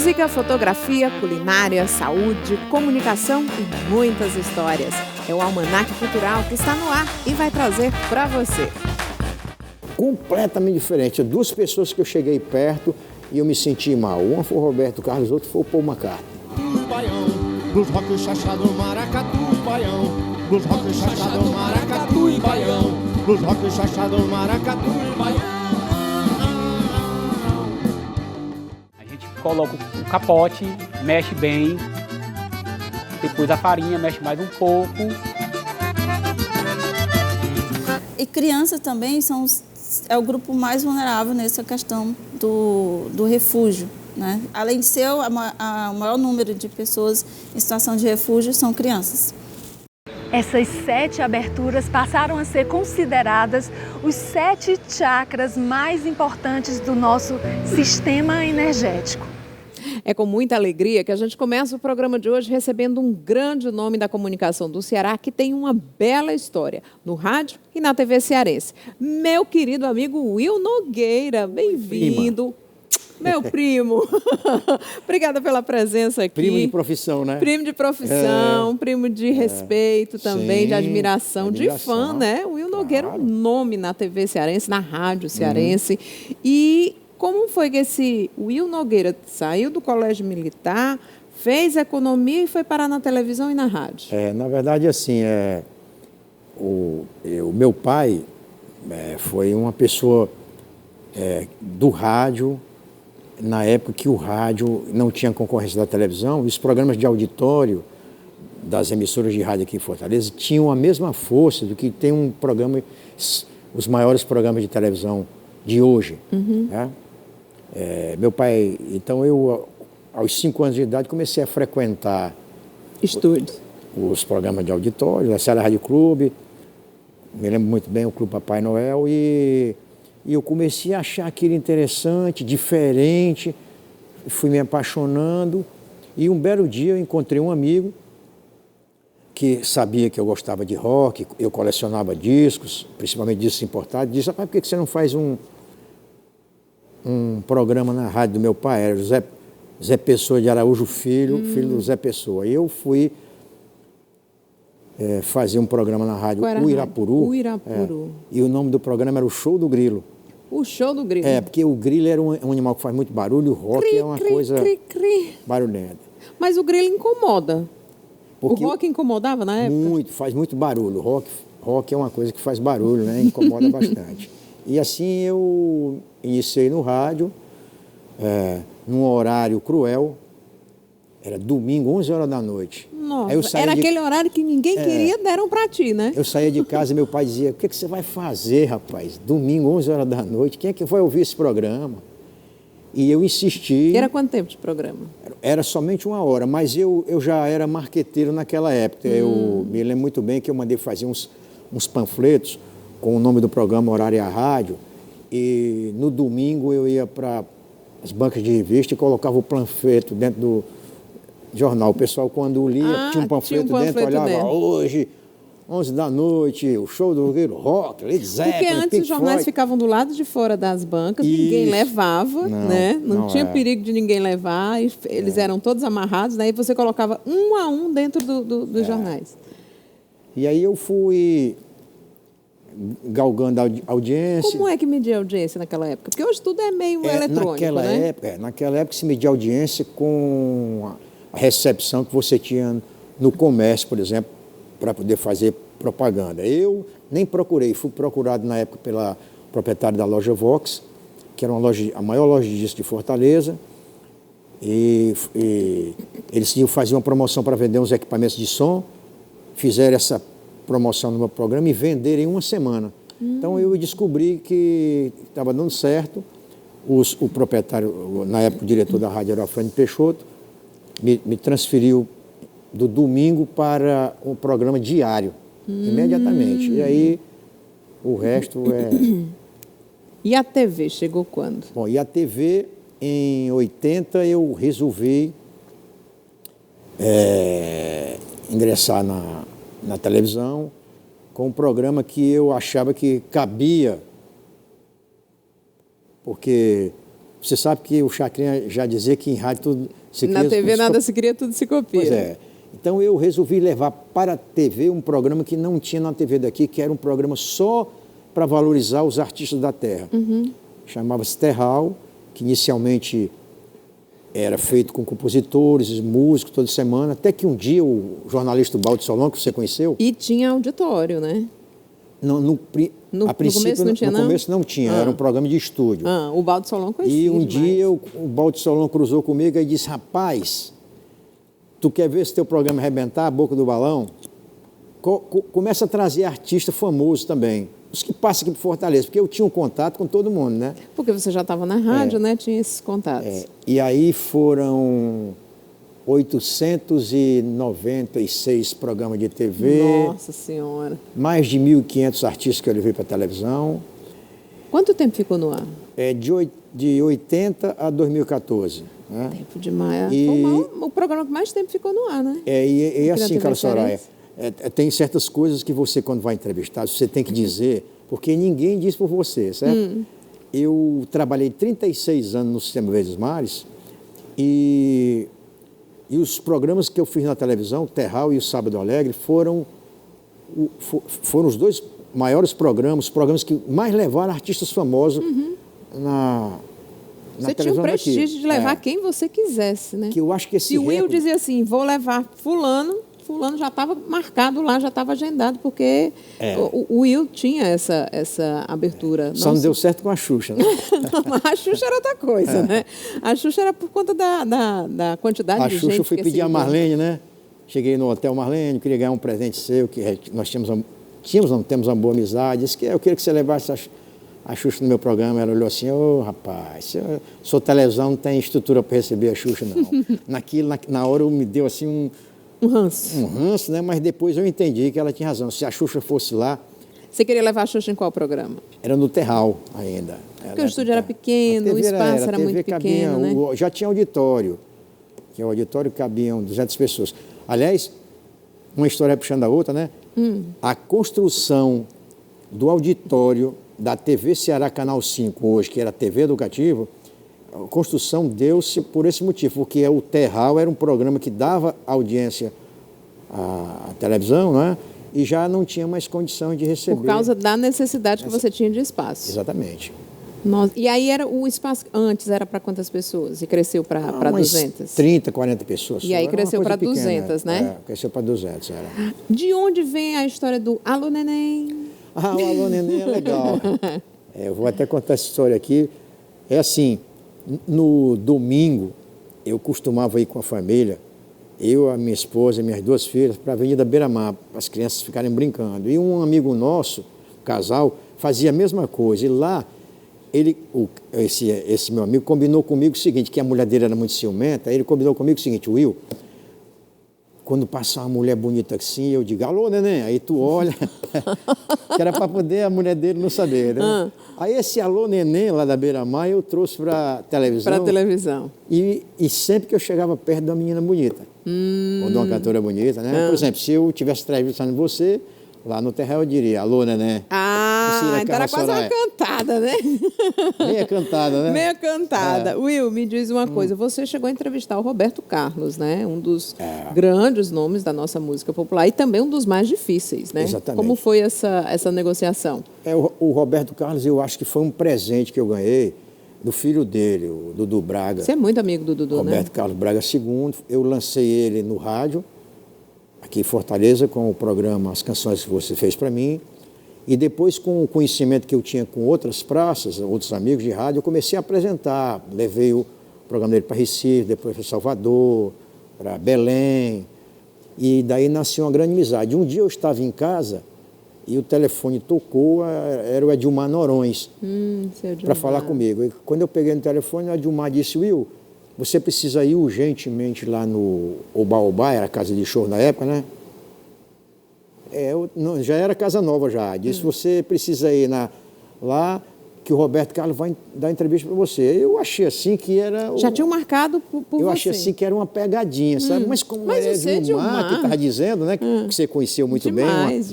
Música, fotografia, culinária, saúde, comunicação e muitas histórias. É o Almanac Cultural que está no ar e vai trazer para você. Completamente diferente. Duas pessoas que eu cheguei perto e eu me senti mal. Uma foi o Roberto Carlos, outro foi o Paul McCartney. Baião, blues rock chachado, maracatu, baião, blues rock chachado, maracatu e baião, blues rock chachado, maracatu e baião. A gente coloca o capote, mexe bem, depois a farinha, mexe mais um pouco. E crianças também é o grupo mais vulnerável nessa questão do refúgio, né? Além de ser o maior número de pessoas em situação de refúgio, são crianças. Essas 7 aberturas passaram a ser consideradas os 7 chakras mais importantes do nosso sistema energético. É com muita alegria que a gente começa o programa de hoje recebendo um grande nome da comunicação do Ceará que tem uma bela história no rádio e na TV cearense. Meu querido amigo Will Nogueira, bem-vindo. Meu primo. Obrigada pela presença aqui. Primo de profissão, né? Primo de profissão, primo de respeito também, sim, de admiração, de fã, né? O Will Nogueira é um nome na TV cearense, na rádio cearense. E como foi que esse Will Nogueira saiu do colégio militar, fez economia e foi parar na televisão e na rádio? Na verdade, assim, o meu pai foi uma pessoa do rádio, na época que o rádio não tinha concorrência da televisão, os programas de auditório das emissoras de rádio aqui em Fortaleza tinham a mesma força do que tem um programa, os maiores programas de televisão de hoje. Né? Meu pai, então eu, aos 5 anos de idade, comecei a frequentar estúdios, os programas de auditório, a Ceará Rádio Clube, me lembro muito bem, o Clube Papai Noel, e eu comecei a achar aquilo interessante, diferente, fui me apaixonando, e um belo dia eu encontrei um amigo que sabia que eu gostava de rock, eu colecionava discos, principalmente discos importados, disse: rapaz, por que você não faz um programa na rádio do meu pai? Era Zé Pessoa de Araújo Filho, filho do Zé Pessoa. E eu fui fazer um programa na rádio Uirapuru. E o nome do programa era o Show do Grilo. O Show do Grilo. Porque o grilo era um animal que faz muito barulho, o rock é uma coisa barulhenta. Mas o grilo incomoda. Porque o rock incomodava na época? Muito, faz muito barulho. O rock é uma coisa que faz barulho, né? Incomoda bastante. E assim eu iniciei no rádio, num horário cruel, era domingo, 11 horas da noite. Nossa, era aquele horário que ninguém queria, deram para ti, né? Eu saía de casa e meu pai dizia: o que você vai fazer, rapaz? Domingo, 11 horas da noite, quem é que vai ouvir esse programa? E eu insisti. E era quanto tempo de programa? Era somente 1 hora, mas eu já era marqueteiro naquela época. Eu me lembro muito bem que eu mandei fazer uns panfletos com o nome do programa, horário e a rádio, e no domingo eu ia para as bancas de revista e colocava o panfleto dentro do jornal. O pessoal, quando lia, tinha um panfleto dentro, olhava: hoje, 11 da noite, o Show do Grilo, rock, Led Zeppelin, porque antes Pink os jornais Floyd. Ficavam do lado de fora das bancas, ninguém levava, né? Não tinha perigo de ninguém levar, eles eram todos amarrados, daí você colocava um a um dentro dos jornais. E aí eu fui galgando a audiência. Como é que media a audiência naquela época? Porque hoje tudo é meio eletrônico, né? Naquela época se media audiência com a recepção que você tinha no comércio, por exemplo, para poder fazer propaganda. Eu nem procurei, fui procurado na época pela proprietária da loja Vox, que era a maior loja de discos de Fortaleza, e eles faziam uma promoção para vender uns equipamentos de som, fizeram essa promoção no meu programa e venderam em 1 semana. Então eu descobri que estava dando certo. O proprietário, na época o diretor da rádio era o Afrânio Peixoto, me transferiu do domingo para um programa diário, imediatamente. E aí o resto é... E a TV chegou quando? Bom, e a TV, em 80, eu resolvi ingressar na televisão com um programa que eu achava que cabia, porque Você sabe que o Chacrinha já dizia que em rádio tudo se cria... Na TV nada se cria, tudo se copia. Pois é. Então eu resolvi levar para a TV um programa que não tinha na TV daqui, que era um programa só para valorizar os artistas da terra. Chamava-se Terral, que inicialmente era feito com compositores, músicos, toda semana, até que um dia o jornalista Baldo Solon, que você conheceu... E tinha auditório, né? No começo não tinha, no começo não tinha, era um programa de estúdio. O Baldo Solon conhecia. E um demais. dia o Baldo Solon cruzou comigo e disse, rapaz, tu quer ver se teu programa arrebentar a boca do balão? Começa a trazer artista famoso também. Os que passam aqui por Fortaleza, porque eu tinha um contato com todo mundo, né? Porque você já estava na rádio, né? Tinha esses contatos. E aí foram 896 programas de TV. Nossa Senhora. Mais de 1.500 artistas que eu levei para a televisão. Quanto tempo ficou no ar? De 80 a 2014. Né? Tempo demais. E... Foi o programa que mais tempo ficou no ar, né? E assim, Carla Soraya, Cearense. tem certas coisas que você, quando vai entrevistar, você tem que dizer, porque ninguém diz por você, certo? Eu trabalhei 36 anos no Sistema Verdes Mares e os programas que eu fiz na televisão, Terral e o Sábado Alegre, foram os dois maiores programas que mais levaram artistas famosos na você tinha o prestígio de levar quem você quisesse, né? Que eu acho que esse Se o Will recorde... dizia assim, vou levar fulano já estava marcado lá, já estava agendado, porque o Will tinha essa abertura. Só não deu certo com a Xuxa, né? A Xuxa era outra coisa, né? A Xuxa era por conta da quantidade de gente. A Xuxa eu fui que pedir a seguia. Marlene, né? Cheguei no Hotel Marlene, queria ganhar um presente seu, que nós temos uma boa amizade. Disse que eu queria que você levasse a Xuxa no meu programa. Ela olhou assim, rapaz, sua televisão não tem estrutura para receber a Xuxa, não. Na hora me deu assim um ranço. Um ranço, né? Mas depois eu entendi que ela tinha razão. Se a Xuxa fosse lá... Você queria levar a Xuxa em qual programa? Era no Terral ainda. Porque o estúdio era pequeno, o espaço era muito pequeno, né? Já tinha auditório. Que o auditório cabiam 200 pessoas. Aliás, uma história puxando a outra, né? A construção do auditório da TV Ceará Canal 5 hoje, que era TV Educativo, a construção deu-se por esse motivo, porque o Terral era um programa que dava audiência à televisão, né? E já não tinha mais condição de receber. Por causa da necessidade que você tinha de espaço. Exatamente. E aí o espaço antes era para quantas pessoas? E cresceu para 200? 30, 40 pessoas. E aí cresceu para 200, né? Cresceu para 200, era. De onde vem a história do Alô Neném? O Alô Neném é legal. Eu vou até contar essa história aqui. É assim, no domingo, eu costumava ir com a família, eu, a minha esposa e minhas 2 filhas, para a Avenida Beira-Mar, para as crianças ficarem brincando. E um amigo nosso, casal, fazia a mesma coisa. E lá, esse meu amigo combinou comigo o seguinte, que a mulher dele era muito ciumenta, ele combinou comigo o seguinte, Will, quando passar uma mulher bonita assim, eu digo, alô, neném, aí tu olha, que era para poder a mulher dele não saber, né? Aí esse alô, neném, lá da Beira-Mar, eu trouxe para a televisão. Para a televisão. E sempre que eu chegava perto de uma menina bonita, ou de uma cantora bonita, né? Por exemplo, se eu estivesse entrevistando você, lá no Terral eu diria, alô, neném. Então era quase uma cantada, né? Meia cantada, né? Meia cantada. Will, me diz uma coisa, você chegou a entrevistar o Roberto Carlos, né? Um dos grandes nomes da nossa música popular e também um dos mais difíceis, né? Exatamente. Como foi essa negociação? O Roberto Carlos, eu acho que foi um presente que eu ganhei do filho dele, o Dudu Braga. Você é muito amigo do Dudu, né? Roberto Carlos Braga II. Eu lancei ele no rádio, aqui em Fortaleza, com o programa As Canções que Você Fez para Mim. E depois, com o conhecimento que eu tinha com outras praças, outros amigos de rádio, eu comecei a apresentar. Levei o programa dele para Recife, depois para Salvador, para Belém. E daí nasceu uma grande amizade. Um dia eu estava em casa e o telefone tocou, era o Edilmar Norões, para falar comigo. E quando eu peguei no telefone, o Edilmar disse, Will, você precisa ir urgentemente lá no Oba-Oba, era a casa de show na época, né? Já era casa nova já. Disse, você precisa ir lá, que o Roberto Carlos vai dar entrevista para você. Eu achei assim que era... Já tinham marcado por você. Eu achei assim que era uma pegadinha, sabe? Mas como é Edilmar, que estava dizendo, né? Que você conheceu muito bem,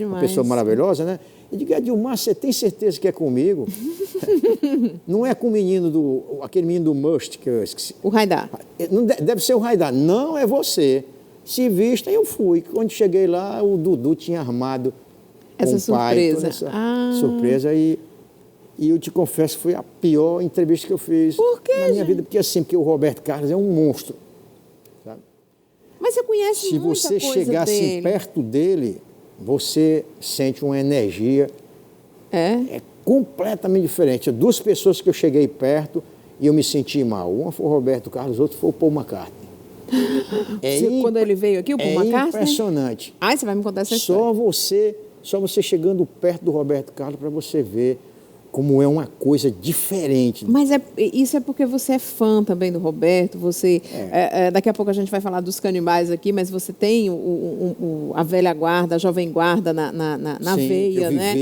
uma pessoa maravilhosa, né? Eu digo, Edilmar, você tem certeza que é comigo? Não é com o menino aquele menino do Must, que eu esqueci. O Raidar. Não deve ser o Raidar. Não, é você. Se vista, eu fui. Quando cheguei lá, o Dudu tinha armado Essa com o pai, surpresa. toda essa surpresa. E eu te confesso que foi a pior entrevista que eu fiz na minha vida. Porque o Roberto Carlos é um monstro. Sabe? Mas você conhece Se muita você coisa chegar assim dele. perto dele, você sente uma energia. É completamente diferente. Duas pessoas que eu cheguei perto e eu me senti mal. Uma foi o Roberto Carlos, outra foi o Paul McCartney. Quando ele veio aqui, o Paul McCartney? É impressionante. Você vai me contar essa história. Só você chegando perto do Roberto Carlos para você ver como é uma coisa diferente. Mas isso é porque você é fã também do Roberto, você... daqui a pouco a gente vai falar dos Canibais aqui, mas você tem a velha guarda, a jovem guarda na Sim, veia, eu né?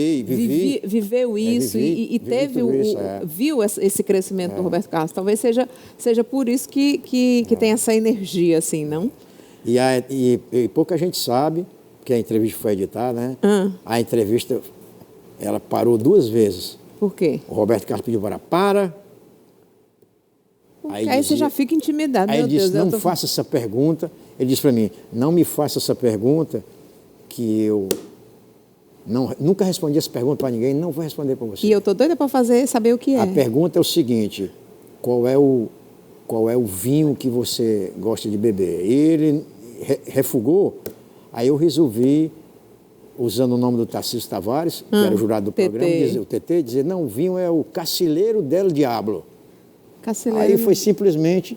Viveu isso e teve viu esse crescimento do Roberto Carlos. Talvez seja por isso que tem essa energia, assim, não? E pouca gente sabe, porque a entrevista foi editada, né? A entrevista, ela parou 2 vezes. Por quê? O Roberto Carlos pediu para. Aí você já fica intimidado. Aí meu ele disse, Deus, não faça essa pergunta. Ele disse para mim, não me faça essa pergunta, que eu nunca respondi essa pergunta para ninguém, não vou responder para você. E eu tô doida para saber o que é. A pergunta é o seguinte, qual é o vinho que você gosta de beber? Ele refugou, aí eu resolvi, usando o nome do Tarcísio Tavares, que era o jurado do programa, o TT, dizer, não, o vinho é o Cacileiro del Diablo. Cacileiro. Aí foi simplesmente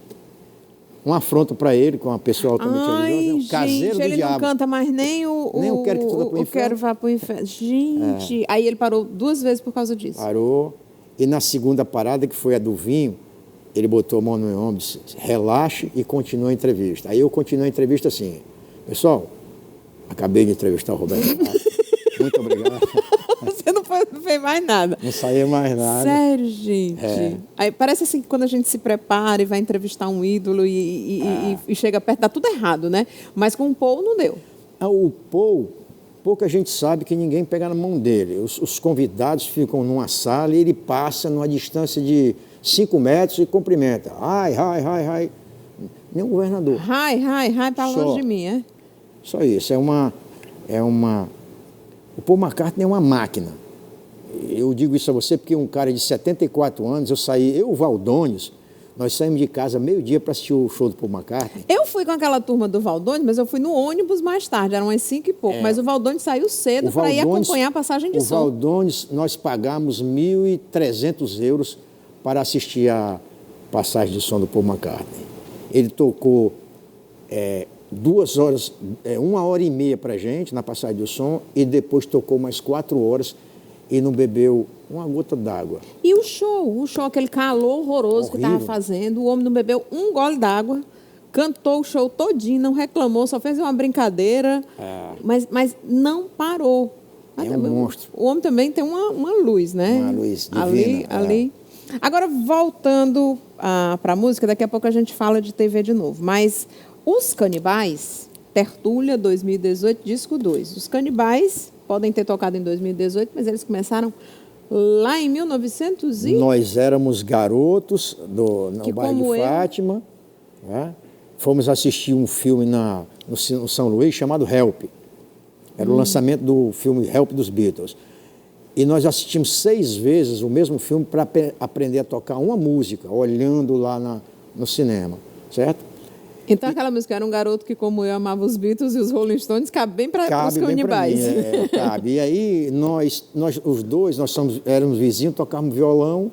um afronto para ele, com uma pessoa altamente religiosa, o Caseiro do ele Diabo. Não canta mais nem o Quero que tudo vá pro inferno. Quero vá pro inferno. Gente, aí ele parou 2 vezes por causa disso. Parou, e na segunda parada, que foi a do vinho, ele botou a mão no meu ombro, disse, relaxe e continua a entrevista. Aí eu continuei a entrevista assim, pessoal, acabei de entrevistar o Roberto Carlos. Muito obrigado. Você não fez mais nada. Não saía mais nada. Sério, gente. Aí parece assim que quando a gente se prepara e vai entrevistar um ídolo e chega perto, dá tudo errado, né? Mas com o Paul não deu. O Paul, pouca gente sabe que ninguém pega na mão dele. Os convidados ficam numa sala e ele passa numa distância de 5 metros e cumprimenta. Ai. Nem o governador. Ai, tá longe de mim, é? Só isso. O Paul McCartney é uma máquina. Eu digo isso a você porque um cara de 74 anos, eu e o Valdones, nós saímos de casa meio-dia para assistir o show do Paul McCartney. Eu fui com aquela turma do Valdones, mas eu fui no ônibus mais tarde, eram umas 5 e pouco. Mas o Valdones saiu cedo para ir acompanhar a passagem de som. O Valdones, nós pagamos 1.300 euros para assistir a passagem de som do Paul McCartney. Ele tocou 2 horas, 1h30 para a gente na passagem do som e depois tocou mais 4 horas e não bebeu uma gota d'água. E o show, aquele calor horroroso que estava fazendo, o homem não bebeu um gole d'água, cantou o show todinho, não reclamou, só fez uma brincadeira, mas não parou. É um monstro. O homem também tem uma luz, né? Uma luz divina. Ali. Agora, voltando para a música, daqui a pouco a gente fala de TV de novo, mas os Canibais, Tertúlia 2018, disco 2. Os Canibais podem ter tocado em 2018, mas eles começaram lá em 1900 e... Nós éramos garotos no bairro de Fátima. Né? Fomos assistir um filme no São Luís chamado Help. Era o lançamento do filme Help dos Beatles. E nós assistimos 6 vezes o mesmo filme para aprender a tocar uma música, olhando lá no cinema, certo? Então aquela música era um garoto que, como eu, amava os Beatles e os Rolling Stones, cabe bem para os Canibais. Cabe. E aí nós os dois, éramos vizinhos, tocávamos violão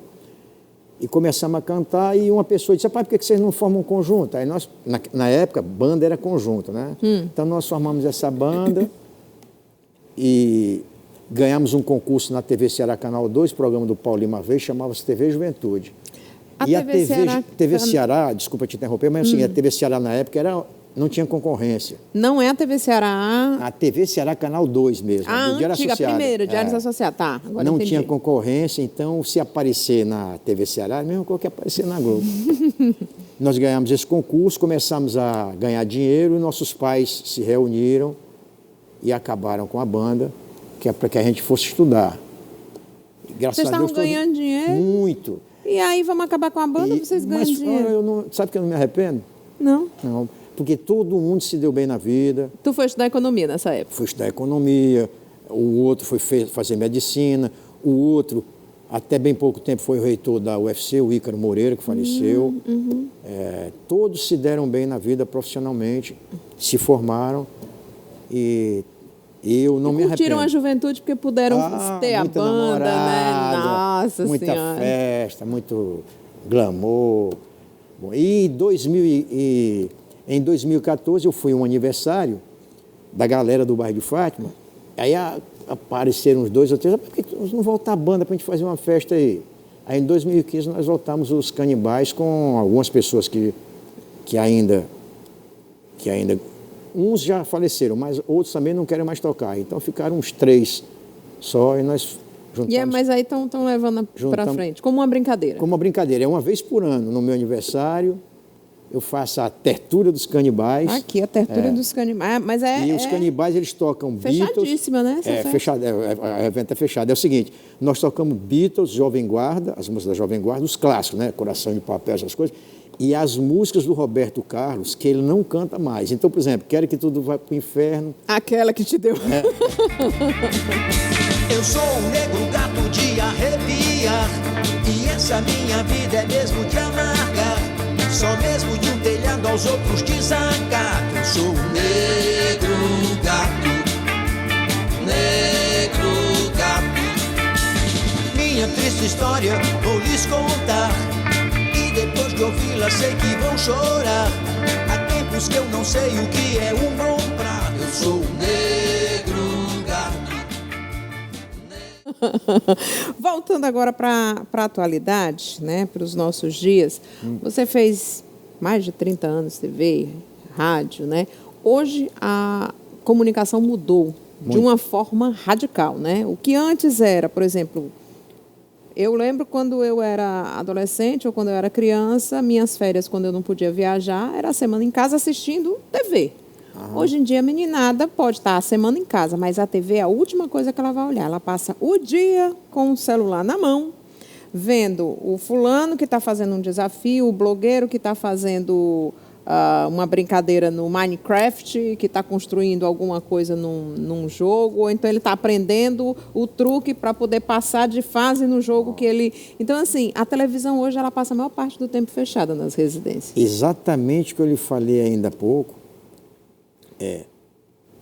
e começamos a cantar e uma pessoa disse, pai, por que vocês não formam um conjunto? Aí nós, na época, banda era conjunto, né? Então nós formamos essa banda e ganhamos um concurso na TV Ceará Canal 2, programa do Paulo Lima Vez, chamava-se TV Juventude. A TV Ceará, desculpa te interromper, mas assim, a TV Ceará na época não tinha concorrência. Não é a TV Ceará... A TV Ceará Canal 2 mesmo, do Diário Associado. A primeira, Diários Associados, tá. Agora não entendi. Tinha concorrência, então se aparecer na TV Ceará, mesmo que aparecer na Globo. Nós ganhamos esse concurso, começamos a ganhar dinheiro, e nossos pais se reuniram e acabaram com a banda, que é para que a gente fosse estudar. Graças Vocês a Deus, estavam ganhando dinheiro? Muito. E aí vamos acabar com a banda, vocês ganham Mas dinheiro? eu não, sabe que eu não me arrependo? Não. Não, porque todo mundo se deu bem na vida. Tu foi estudar economia nessa época? Fui estudar economia, o outro foi fazer medicina, o outro, até bem pouco tempo, foi o reitor da UFC, o Ícaro Moreira, que faleceu. Todos se deram bem na vida profissionalmente, se formaram e eu não me arrependo. Curtiram a juventude porque puderam ter a muita banda, né? namorada, Nossa muita Senhora. festa, muito glamour. Bom, e em 2014 eu fui um aniversário da galera do bairro de Fátima. Aí apareceram uns 2 ou 3, por que não voltar a banda para a gente fazer uma festa aí? Aí em 2015 nós voltamos os Canibais com algumas pessoas que ainda uns já faleceram, mas outros também não querem mais tocar. Então ficaram uns 3 só e nós juntamos. Mas aí estão levando para frente, como uma brincadeira. Como uma brincadeira. É uma vez por ano, no meu aniversário, eu faço a tertúlia dos Canibais. Aqui, a tertúlia dos Canibais. Mas E os Canibais, eles tocam Beatles. Fechadíssima, né? Fechado, o evento é fechado. É o seguinte, nós tocamos Beatles, Jovem Guarda, as músicas da Jovem Guarda, os clássicos, né? Coração de Papel, essas coisas. E as músicas do Roberto Carlos, que ele não canta mais. Então, por exemplo, Quero que Tudo Vá para o Inferno. Aquela que te deu. Eu sou um negro gato de arrepiar, e essa minha vida é mesmo de amargar. Só mesmo de um telhado aos outros desacato. Eu sou um negro gato, negro gato. Minha triste história vou lhes contar, e depois de ouvi-la sei que vão chorar. Há tempos que eu não sei o que é um bom prato. Eu sou um negro gato. Voltando agora para a atualidade, né, para os nossos dias, você fez mais de 30 anos TV, rádio, né? Hoje a comunicação mudou de uma forma radical, né? O que antes era, por exemplo, eu lembro quando eu era adolescente ou quando eu era criança, minhas férias, quando eu não podia viajar, era a semana em casa assistindo TV. Hoje em dia, a meninada pode estar a semana em casa, mas a TV é a última coisa que ela vai olhar. Ela passa o dia com o celular na mão, vendo o fulano que está fazendo um desafio, o blogueiro que está fazendo uma brincadeira no Minecraft, que está construindo alguma coisa num jogo, ou então ele está aprendendo o truque para poder passar de fase no jogo que ele... Então, assim, a televisão hoje ela passa a maior parte do tempo fechada nas residências. Exatamente o que eu lhe falei ainda há pouco.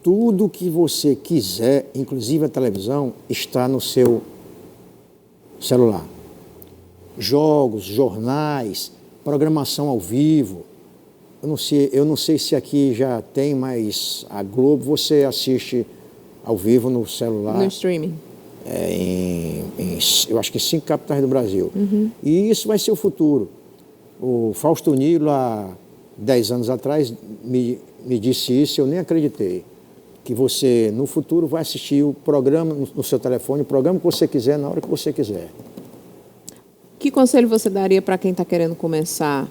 Tudo que você quiser, inclusive a televisão, está no seu celular. Jogos, jornais, programação ao vivo. Eu não sei se aqui já tem, mas a Globo você assiste ao vivo no celular. No streaming. Eu acho que em 5 capitais do Brasil. E isso vai ser o futuro. O Fausto Nilo, há 10 anos atrás, me disse isso, eu nem acreditei. Que você, no futuro, vai assistir o programa no seu telefone, o programa que você quiser, na hora que você quiser. Que conselho você daria para quem está querendo começar?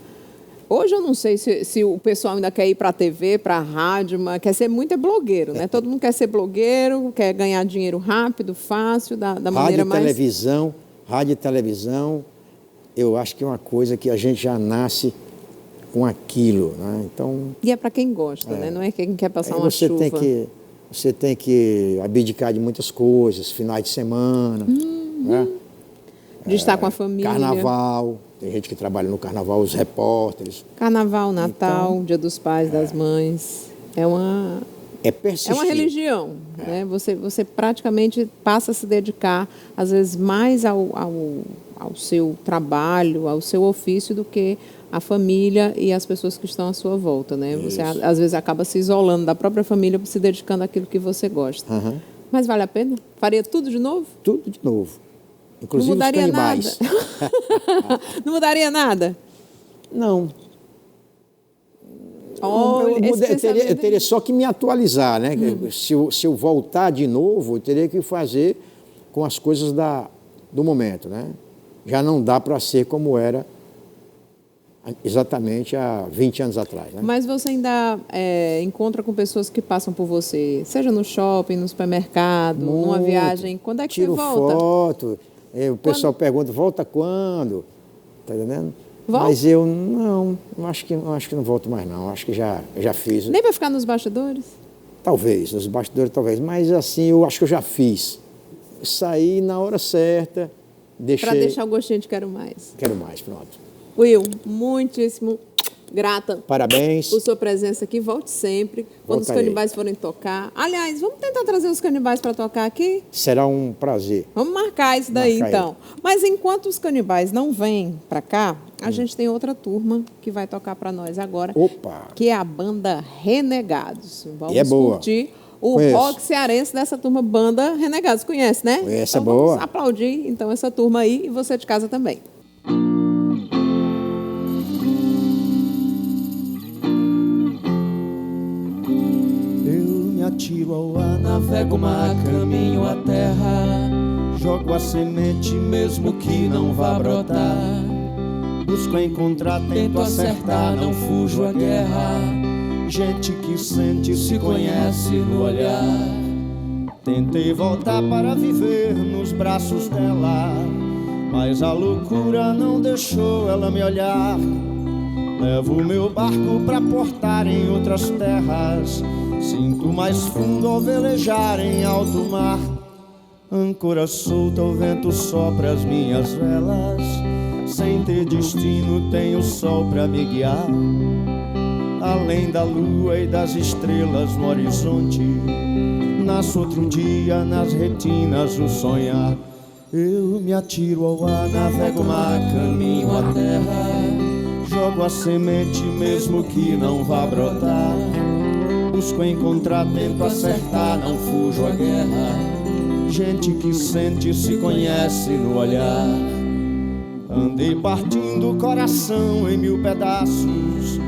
Hoje eu não sei se o pessoal ainda quer ir para a TV, para a rádio, mas quer ser muito blogueiro, né? Todo mundo quer ser blogueiro, quer ganhar dinheiro rápido, fácil, da maneira mais... Rádio e televisão, eu acho que é uma coisa que a gente já nasce com aquilo, né? Então... E é para quem gosta, né? Não é quem quer passar uma chuva. Você tem que abdicar de muitas coisas, finais de semana, né? De estar com a família. Carnaval, tem gente que trabalha no carnaval, os repórteres. Carnaval, Natal, Então, Dia dos Pais, das Mães. É uma religião, né? Você praticamente passa a se dedicar, às vezes, mais ao seu trabalho, ao seu ofício, do que a família e as pessoas que estão à sua volta, né? Você, às vezes, acaba se isolando da própria família, se dedicando àquilo que você gosta. Mas vale a pena? Faria tudo de novo? Tudo de novo. Inclusive não mudaria os Canibais. Nada? Não mudaria nada? Não. Eu teria só que me atualizar, né? Se eu voltar de novo, eu teria que fazer com as coisas do momento, né? Já não dá para ser como era exatamente há 20 anos atrás, né? Mas você ainda encontra com pessoas que passam por você, seja no shopping, no supermercado, numa viagem. Quando é que tiro você volta? Foto. O pessoal pergunta, volta quando? Tá entendendo? Volta? Mas eu acho que não volto mais não. Acho que já fiz. Nem para ficar nos bastidores? Talvez, nos bastidores talvez. Mas assim, eu acho que eu já fiz. Saí na hora certa, deixei... Para deixar o gostinho de quero mais. Quero mais, pronto. Will, muitíssimo grata. Parabéns. Por sua presença aqui. Volte sempre. Quando os canibais forem tocar. Aliás, vamos tentar trazer os canibais para tocar aqui? Será um prazer. Vamos marcar isso daí, então. Mas enquanto os canibais não vêm para cá, a gente tem outra turma que vai tocar para nós agora. Opa! Que é a banda Renegados. Vamos boa. curtir o rock cearense dessa turma, banda Renegados. Conhece, né? Essa então, é boa. Vamos aplaudir, então, essa turma aí e você de casa também. Atiro ao ar, navego mar, caminho à terra. Jogo a semente mesmo que não vá brotar. Busco encontrar, tento acertar, não fujo à guerra. Gente que sente, se conhece no olhar. Tentei voltar para viver nos braços dela, mas a loucura não deixou ela me olhar. Levo o meu barco pra portar em outras terras. Sinto mais fundo ao velejar em alto mar. Âncora solta, o vento sopra as minhas velas. Sem ter destino, tenho o sol pra me guiar. Além da lua e das estrelas no horizonte, nasce outro dia nas retinas o sonhar. Eu me atiro ao ar, navego o mar, caminho à terra. Jogo a semente mesmo que não vá brotar. Busco encontrar, tento acertar, não fujo à guerra. Gente que sente, se conhece no olhar. Andei partindo o coração em 1000 pedaços.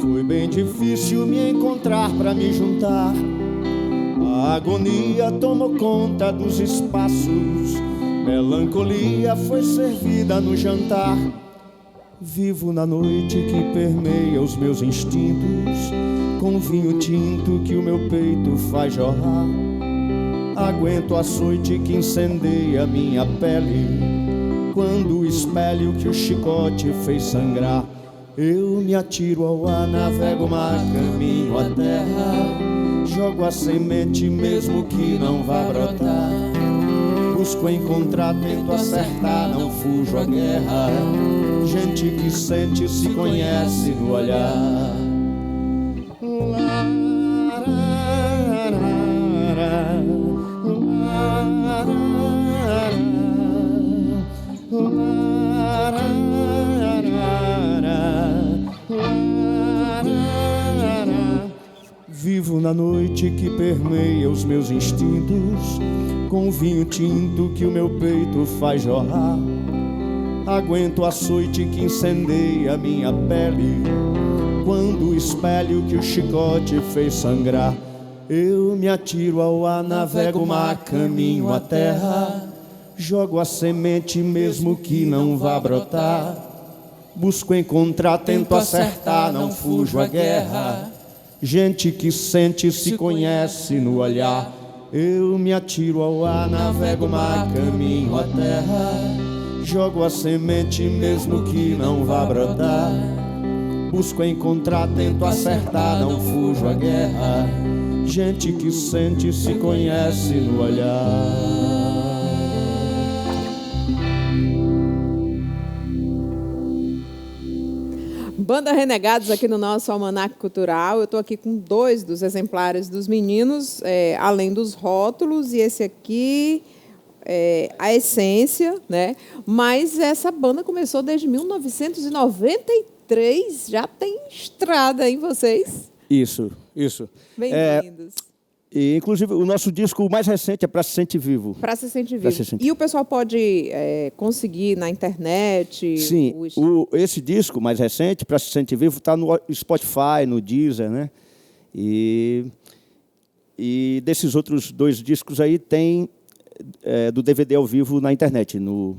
Foi bem difícil me encontrar pra me juntar. A agonia tomou conta dos espaços. Melancolia foi servida no jantar. Vivo na noite que permeia os meus instintos, com vinho tinto que o meu peito faz jorrar. Aguento a açoite que incendeia minha pele, quando o espelho que o chicote fez sangrar. Eu me atiro ao ar, navego o mar, caminho à terra. Jogo a semente mesmo que não vá brotar. Busco encontrar, tento acertar, não fujo à guerra. Gente que sente, se conhece no olhar. Vivo na noite que permeia os meus instintos, com vinho tinto que o meu peito faz jorrar. Aguento a açoite que incendeia minha pele, quando o espelho que o chicote fez sangrar. Eu me atiro ao ar, navego o mar, caminho à terra. Jogo a semente mesmo que não vá brotar. Busco encontrar, tento acertar, não fujo à guerra. Gente que sente, se conhece no olhar. Eu me atiro ao ar, navego o mar, caminho à terra. Jogo a semente mesmo que não vá brotar. Busco encontrar, tento acertar, não fujo à guerra. Gente que sente, se conhece no olhar. Banda Renegados aqui no nosso Almanaque Cultural. Eu estou aqui com 2 dos exemplares dos meninos, além dos rótulos, e esse aqui é a essência, né? Mas essa banda começou desde 1993, já tem estrada, hein, vocês? Isso. Bem-vindos. E, inclusive, o nosso disco mais recente é Pra Se Sentir Vivo. Pra Se Sentir Vivo. E o pessoal pode conseguir na internet? Sim, esse disco mais recente, Pra Se Sentir Vivo, está no Spotify, no Deezer, né? E desses outros 2 discos aí tem do DVD ao vivo na internet, no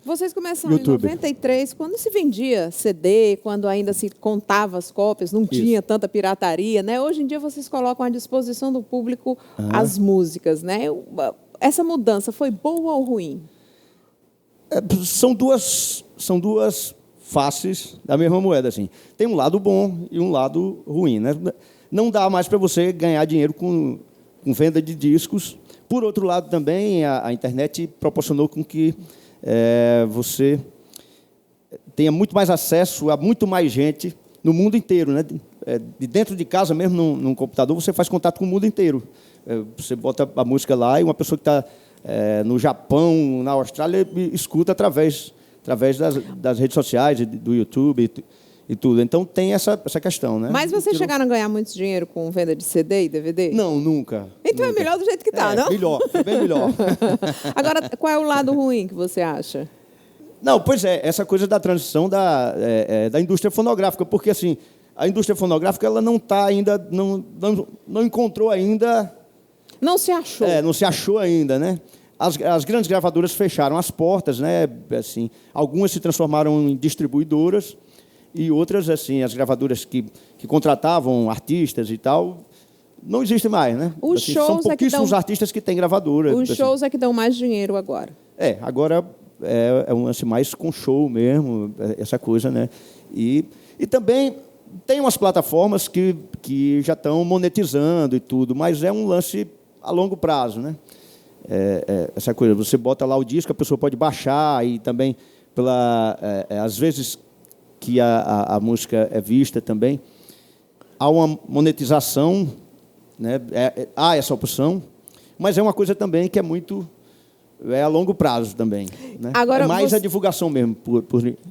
Vocês começaram YouTube. Em 93, quando se vendia CD, quando ainda se contava as cópias, não tinha tanta pirataria, né? Hoje em dia vocês colocam à disposição do público as músicas, né? Essa mudança foi boa ou ruim? São duas faces da mesma moeda, assim. Tem um lado bom e um lado ruim, né? Não dá mais para você ganhar dinheiro com venda de discos. Por outro lado, também, a internet proporcionou com que você tenha muito mais acesso a muito mais gente no mundo inteiro, né? De dentro de casa, mesmo num computador, você faz contato com o mundo inteiro. Você bota a música lá e uma pessoa que está no Japão, na Austrália, escuta através das redes sociais, do YouTube e tudo. Então, tem essa questão, né? Mas vocês chegaram a ganhar muito dinheiro com venda de CD e DVD? Não, nunca. Então nunca. É melhor do jeito que está, não? Melhor, é bem melhor. Agora, qual é o lado ruim que você acha? Não, pois essa coisa da transição da indústria fonográfica, porque, assim, a indústria fonográfica ela não está ainda, não encontrou ainda... Não se achou. Não se achou ainda, né? As grandes gravadoras fecharam as portas, né? Assim, algumas se transformaram em distribuidoras e outras, assim, as gravadoras que contratavam artistas e tal, não existem mais, né? Os assim, shows são pouquíssimos artistas que têm gravadora. Os shows é que dão mais dinheiro agora. Agora é um lance mais com show mesmo, essa coisa, né? E também tem umas plataformas que já estão monetizando e tudo, mas é um lance a longo prazo, né? Essa coisa, você bota lá o disco, a pessoa pode baixar e também, às vezes que a música é vista também, há uma monetização, né? Há essa opção, mas é uma coisa também que é muito... a longo prazo também, né? Agora, mais a divulgação mesmo pela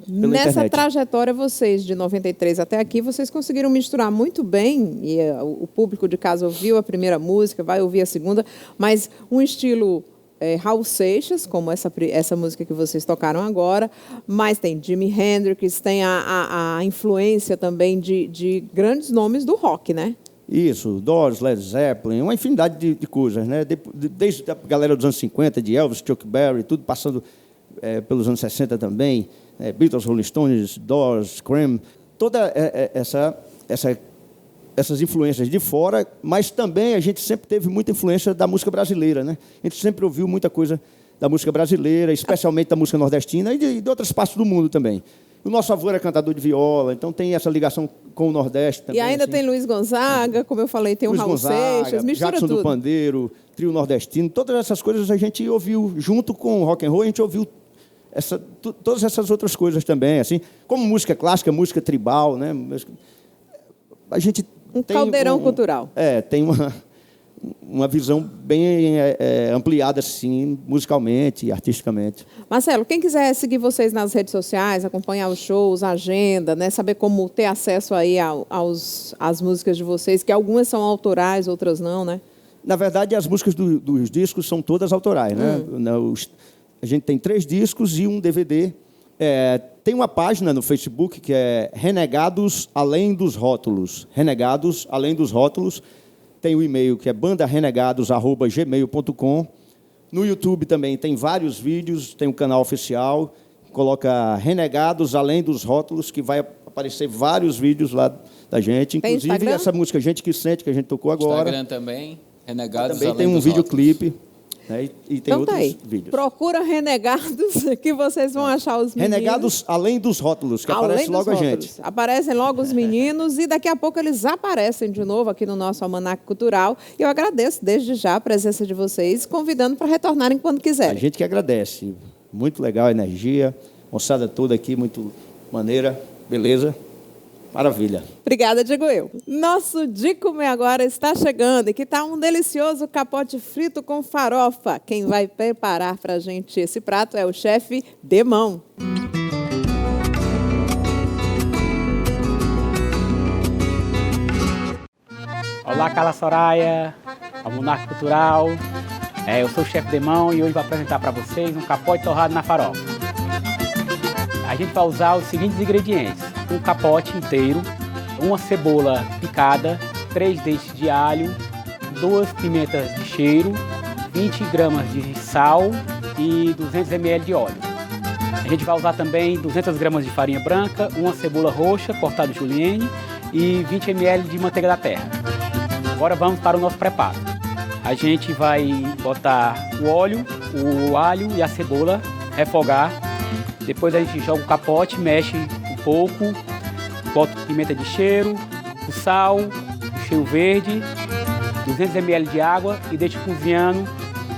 nessa internet. Trajetória, vocês, de 93 até aqui, vocês conseguiram misturar muito bem, e o público de casa ouviu a primeira música, vai ouvir a segunda, mas um estilo Raul Seixas, como essa música que vocês tocaram agora, mas tem Jimi Hendrix, tem a influência também de grandes nomes do rock, né? Isso, Doors, Led Zeppelin, uma infinidade de coisas, né? Desde a galera dos anos 50, de Elvis, Chuck Berry, tudo passando pelos anos 60 também, Beatles, Rolling Stones, Doors, Cream, toda essas influências de fora, mas também a gente sempre teve muita influência da música brasileira, né? A gente sempre ouviu muita coisa da música brasileira, especialmente da música nordestina e de outras partes do mundo também. O nosso avô era cantador de viola, então tem essa ligação com o Nordeste também. E ainda assim. Tem Luiz Gonzaga, como eu falei, tem o Raul Seixas, mistura Jackson tudo. do Pandeiro, Trio Nordestino, todas essas coisas a gente ouviu, junto com o rock and roll, a gente ouviu todas essas outras coisas também, assim, como música clássica, música tribal, né? A gente tem caldeirão cultural. Tem uma visão bem ampliada, assim, musicalmente e artisticamente. Marcelo, quem quiser seguir vocês nas redes sociais, acompanhar os shows, a agenda, né, saber como ter acesso aí às músicas de vocês, que algumas são autorais, outras não, né? Na verdade, as músicas dos discos são todas autorais, né? A gente tem 3 discos e um DVD. Tem uma página no Facebook que é Renegados Além dos Rótulos. Renegados Além dos Rótulos. Tem o e-mail que é bandarenegados@gmail.com. No YouTube também tem vários vídeos, tem um canal oficial, coloca Renegados Além dos Rótulos, que vai aparecer vários vídeos lá da gente. Tem Inclusive Instagram? essa música Gente que Sente, que a gente tocou agora. Instagram também, Renegados Também Além tem um dos videoclipe, né? E tem Então outros tá aí. vídeos. Procura Renegados, que vocês vão achar os meninos. Renegados Além dos Rótulos, que Além aparece dos logo a rótulos. gente. Aparecem logo os meninos e daqui a pouco eles aparecem de novo aqui no nosso Almanac Cultural. E eu agradeço desde já a presença de vocês, convidando para retornarem quando A quiserem. gente que agradece. Muito legal a energia, moçada toda aqui, muito maneira, beleza? Maravilha. Obrigada, digo eu. Nosso De Comer Agora está chegando e que está um delicioso capote frito com farofa. Quem vai preparar para a gente esse prato é o chefe Demão. Olá, Carla Soraya, Almanac Cultural. Eu sou o chefe Demão e hoje vou apresentar para vocês um capote torrado na farofa. A gente vai usar os seguintes ingredientes: um capote inteiro, uma cebola picada, 3 dentes de alho, 2 pimentas de cheiro, 20 gramas de sal e 200 ml de óleo. A gente vai usar também 200 gramas de farinha branca, uma cebola roxa cortada julienne e 20 ml de manteiga da terra. Agora vamos para o nosso preparo. A gente vai botar o óleo, o alho e a cebola, refogar Depois a gente joga o capote, mexe um pouco, bota pimenta de cheiro, o sal, o cheiro verde, 200 ml de água e deixa cozinhando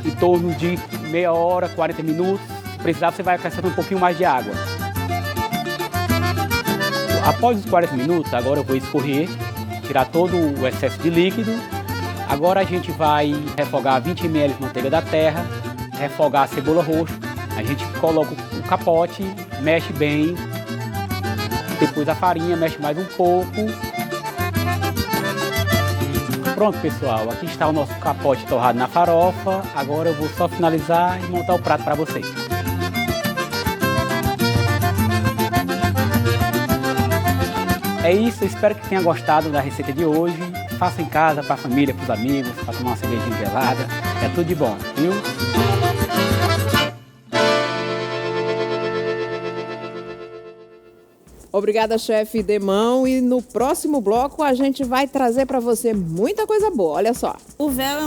em torno de meia hora, 40 minutos. Se precisar, você vai acrescentando um pouquinho mais de água. Após os 40 minutos, agora eu vou escorrer, tirar todo o excesso de líquido. Agora a gente vai refogar 20 ml de manteiga da terra, refogar a cebola roxa. A gente coloca o capote, mexe bem. Depois a farinha, mexe mais um pouco. Pronto, pessoal, aqui está o nosso capote torrado na farofa. Agora eu vou só finalizar e montar o prato para vocês. É isso, eu espero que tenha gostado da receita de hoje. Faça em casa, para a família, para os amigos, para tomar uma cervejinha gelada. É tudo de bom, viu? Obrigada, chefe Demão. E no próximo bloco a gente vai trazer para você muita coisa boa. Olha só. O véu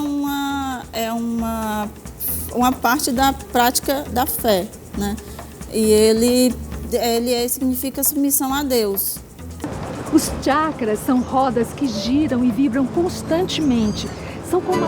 é uma parte da prática da fé, né? E ele significa submissão a Deus. Os chakras são rodas que giram e vibram constantemente. São como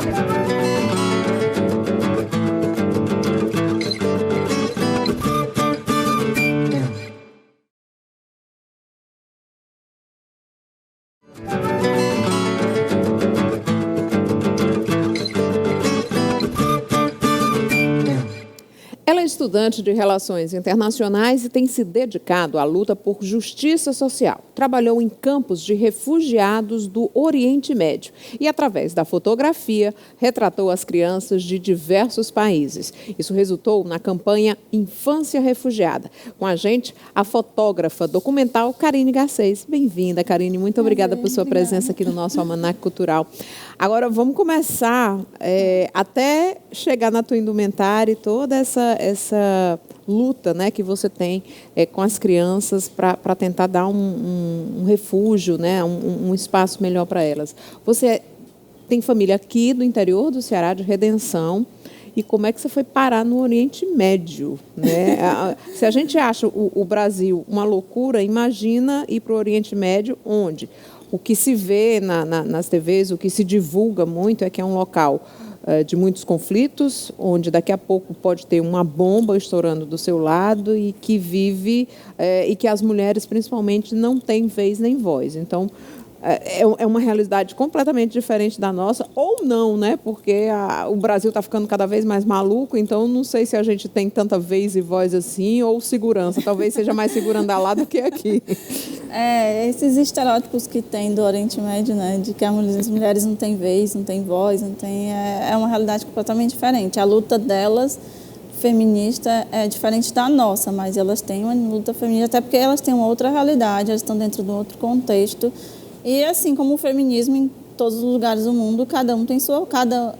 Ela é estudante de Relações Internacionais e tem se dedicado à luta por justiça social. Trabalhou em campos de refugiados do Oriente Médio e, através da fotografia, retratou as crianças de diversos países. Isso resultou na campanha Infância Refugiada. Com a gente, a fotógrafa documental Karine Garcês. Bem-vinda, Karine. Muito obrigada por sua presença aqui no nosso Almanac Cultural. Agora, vamos começar até chegar na tua indumentária e toda essa luta, né, que você tem com as crianças para tentar dar um refúgio, né, um espaço melhor para elas. Você tem família aqui do interior do Ceará, de Redenção, e como é que você foi parar no Oriente Médio, né? Se a gente acha o Brasil uma loucura, imagina ir para o Oriente Médio, onde o que se vê nas TVs, o que se divulga muito é que é um local de muitos conflitos, onde daqui a pouco pode ter uma bomba estourando do seu lado e que vive, e que as mulheres, principalmente, não têm vez nem voz. Então, é uma realidade completamente diferente da nossa, ou não, né? Porque o Brasil está ficando cada vez mais maluco, então não sei se a gente tem tanta vez e voz assim, ou segurança. Talvez seja mais seguro andar lá do que aqui. Esses estereótipos que tem do Oriente Médio, né? De que as mulheres não têm vez, não têm voz, não tem... É uma realidade completamente diferente. A luta delas, feminista, é diferente da nossa, mas elas têm uma luta feminista, até porque elas têm uma outra realidade, elas estão dentro de um outro contexto. E assim como o feminismo em todos os lugares do mundo, cada um tem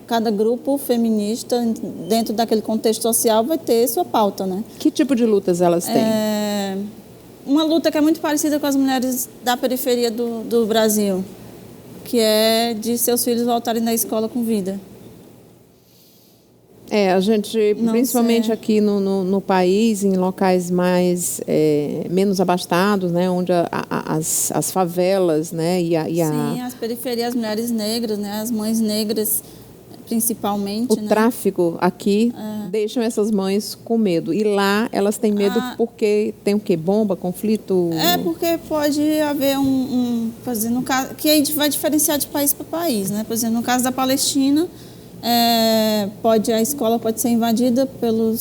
cada grupo feminista dentro daquele contexto social vai ter sua pauta, né? Que tipo de lutas elas têm? Uma luta que é muito parecida com as mulheres da periferia do Brasil, que é de seus filhos voltarem da escola com vida. A gente, principalmente aqui no país, em locais mais menos abastados, né, onde as favelas, né, Sim, as periferias, as mulheres negras, né, as mães negras, principalmente. O tráfico aqui deixam essas mães com medo. E lá elas têm medo porque tem o quê? Bomba, conflito? Porque pode haver por exemplo, no caso, que aí vai diferenciar de país para país, né? Por exemplo, no caso da Palestina, a escola pode ser invadida pelo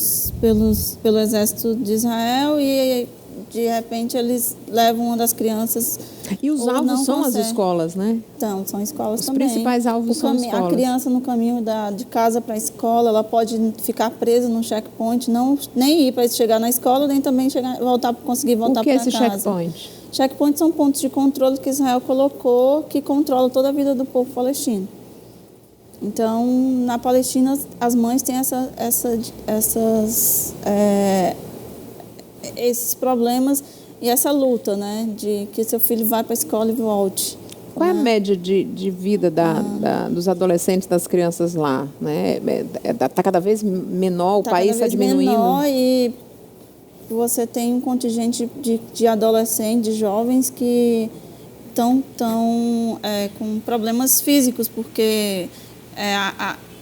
exército de Israel e de repente eles levam uma das crianças. E os alvos são as escolas, né? Então, são escolas os também. Os principais alvos são escolas. A criança no caminho de casa para a escola, ela pode ficar presa no checkpoint, nem ir para chegar na escola, nem também conseguir voltar para casa. O que é esse checkpoint? Checkpoints são pontos de controle que Israel colocou, que controlam toda a vida do povo palestino. Então, na Palestina, as mães têm esses problemas e essa luta, né, de que seu filho vá para a escola e volte. Qual é a média de vida dos adolescentes, das crianças lá? Está cada vez menor, o país está diminuindo? Menor e você tem um contingente de adolescentes, de jovens que estão com problemas físicos, porque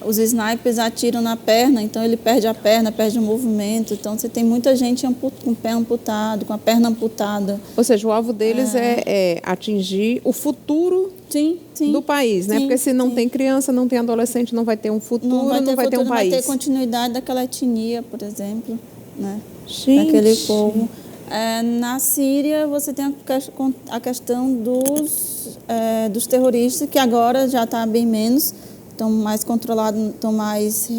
os snipers atiram na perna, então ele perde a perna, perde o movimento. Então você tem muita gente com o pé amputado, com a perna amputada. Ou seja, o alvo deles é atingir o futuro do país, né? Porque se não tem criança, não tem adolescente, não vai ter um futuro, não vai ter um país. Não vai ter continuidade daquela etnia, por exemplo, né? Gente. Daquele povo. Na Síria, você tem a questão dos terroristas, que agora já está bem menos, estão mais controlados, estão mais